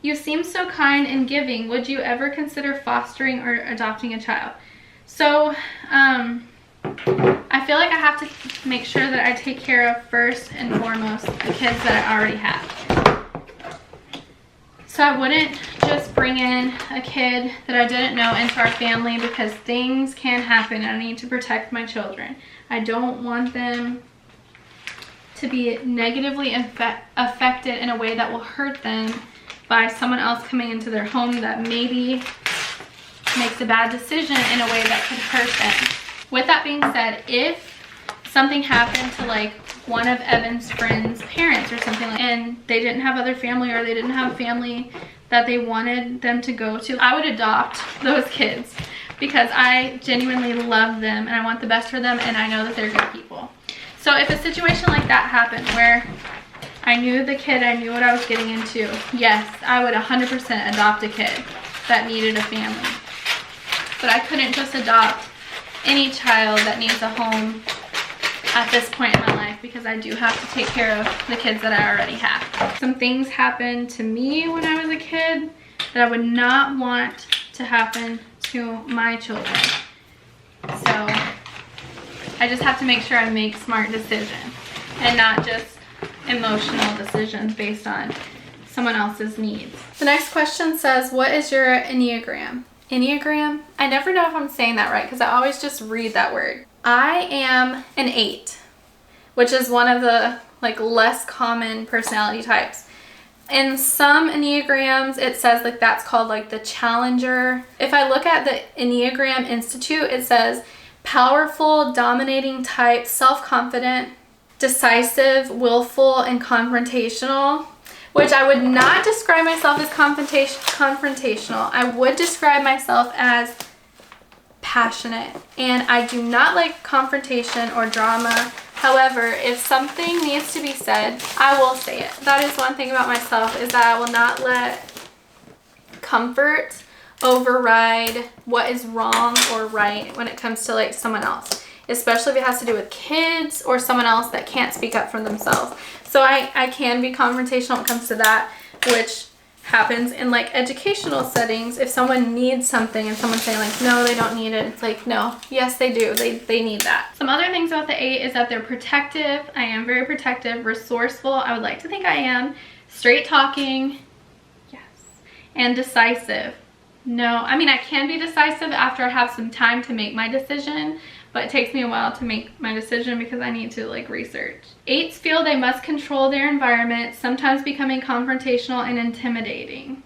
You seem so kind and giving. Would you ever consider fostering or adopting a child? So I feel like I have to make sure that I take care of first and foremost the kids that I already have. So I wouldn't just bring in a kid that I didn't know into our family, because things can happen and I need to protect my children. I don't want them to be negatively affected in a way that will hurt them by someone else coming into their home that maybe makes a bad decision in a way that could hurt them. With that being said, if something happened to like one of Evan's friends' parents or something, and they didn't have other family, or they didn't have family that they wanted them to go to, I would adopt those kids, because I genuinely love them and I want the best for them, and I know that they're good people. So if a situation like that happened where I knew the kid, I knew what I was getting into, yes, I would 100% adopt a kid that needed a family. But I couldn't just adopt any child that needs a home at this point in my life, because I do have to take care of the kids that I already have. Some things happened to me when I was a kid that I would not want to happen to my children. So I just have to make sure I make smart decisions and not just emotional decisions based on someone else's needs. The next question says, what is your Enneagram? Enneagram? I never know if I'm saying that right, because I always just read that word. I am an 8, which is one of the like less common personality types. In some Enneagrams, it says like that's called like the challenger. If I look at the Enneagram Institute, it says powerful, dominating type, self-confident, decisive, willful, and confrontational, which I would not describe myself as confrontational. I would describe myself as passionate, and I do not like confrontation or drama. However, if something needs to be said, I will say it. That is one thing about myself, is that I will not let comfort override what is wrong or right when it comes to like someone else, especially if it has to do with kids or someone else that can't speak up for themselves. So I can be confrontational when it comes to that, which happens in like educational settings. If someone needs something and someone's saying like, no, they don't need it, it's like, no, yes, they do. They need that. Some other things about the 8 is that they're protective. I am very protective, resourceful. I would like to think I am. Straight talking, yes, and decisive. No, I mean, I can be decisive after I have some time to make my decision, but it takes me a while to make my decision because I need to like research. 8s feel they must control their environment, sometimes becoming confrontational and intimidating.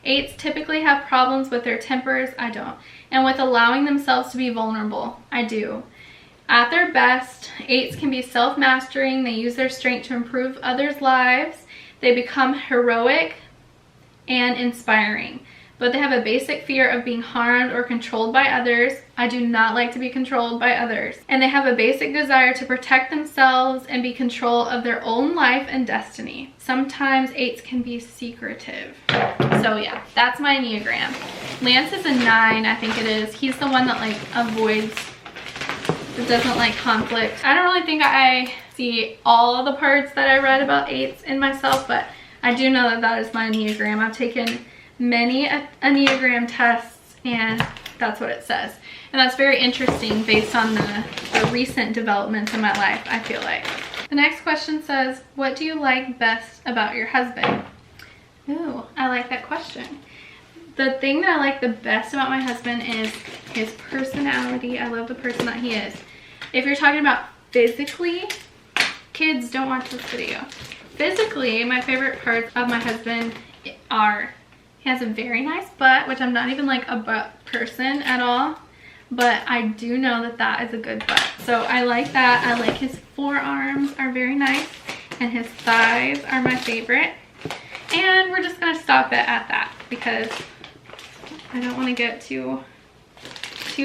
8s typically have problems with their tempers, I don't, and with allowing themselves to be vulnerable, I do. At their best, 8s can be self-mastering, they use their strength to improve others' lives, they become heroic and inspiring. But they have a basic fear of being harmed or controlled by others. I do not like to be controlled by others. And they have a basic desire to protect themselves and be in control of their own life and destiny. Sometimes 8s can be secretive. So yeah, that's my Enneagram. Lance is a 9, I think it is. He's the one that like avoids, that doesn't like conflict. I don't really think I see all of the parts that I read about 8s in myself, but I do know that that is my Enneagram. I've taken many Enneagram tests, and that's what it says. And that's very interesting based on the recent developments in my life, I feel like. The next question says, what do you like best about your husband? Ooh, I like that question. The thing that I like the best about my husband is his personality. I love the person that he is. If you're talking about physically, kids, don't watch this video. Physically, my favorite parts of my husband are, he has a very nice butt, which I'm not even like a butt person at all, but I do know that that is a good butt. So I like that. I like his forearms are very nice, and his thighs are my favorite. And we're just gonna stop it at that because I don't want to get too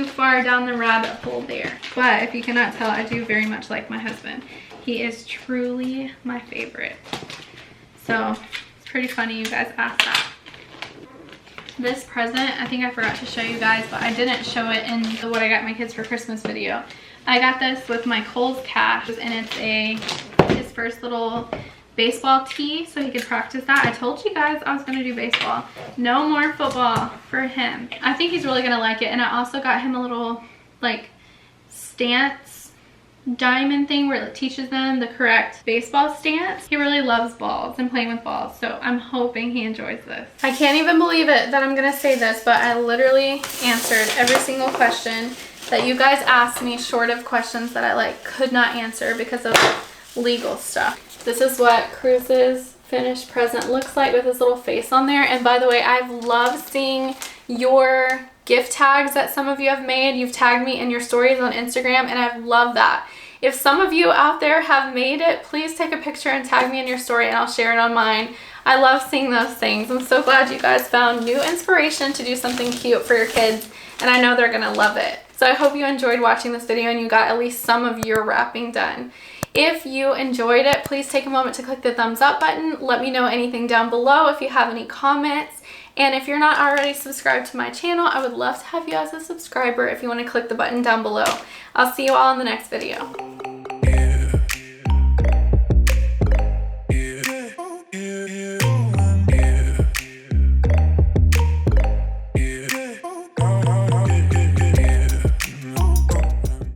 far down the rabbit hole there. But if you cannot tell, I do very much like my husband. He is truly my favorite. So it's pretty funny you guys asked that. this present, I think I forgot to show you guys, but I didn't show it in the what I got my kids for Christmas video. I got this with my Kohl's cash, and it's his first little baseball tee, so he could practice that. I told you guys I was going to do baseball. No more football for him. I think he's really going to like it. And I also got him a little like stance diamond thing where it teaches them the correct baseball stance. He really loves balls and playing with balls, so I'm hoping he enjoys this. I can't even believe it that I'm gonna say this, but I literally answered every single question that you guys asked me, short of questions that I like could not answer because of legal stuff. This is what Cruz's finished present looks like with his little face on there. And by the way, I've loved seeing your gift tags that some of you have made. You've tagged me in your stories on Instagram, and I've loved that. If some of you out there have made it, please take a picture and tag me in your story, and I'll share it on mine. I love seeing those things. I'm so glad you guys found new inspiration to do something cute for your kids, and I know they're gonna love it. So I hope you enjoyed watching this video and you got at least some of your wrapping done. If you enjoyed it, please take a moment to click the thumbs up button. Let me know anything down below if you have any comments. And if you're not already subscribed to my channel, I would love to have you as a subscriber if you want to click the button down below. I'll see you all in the next video.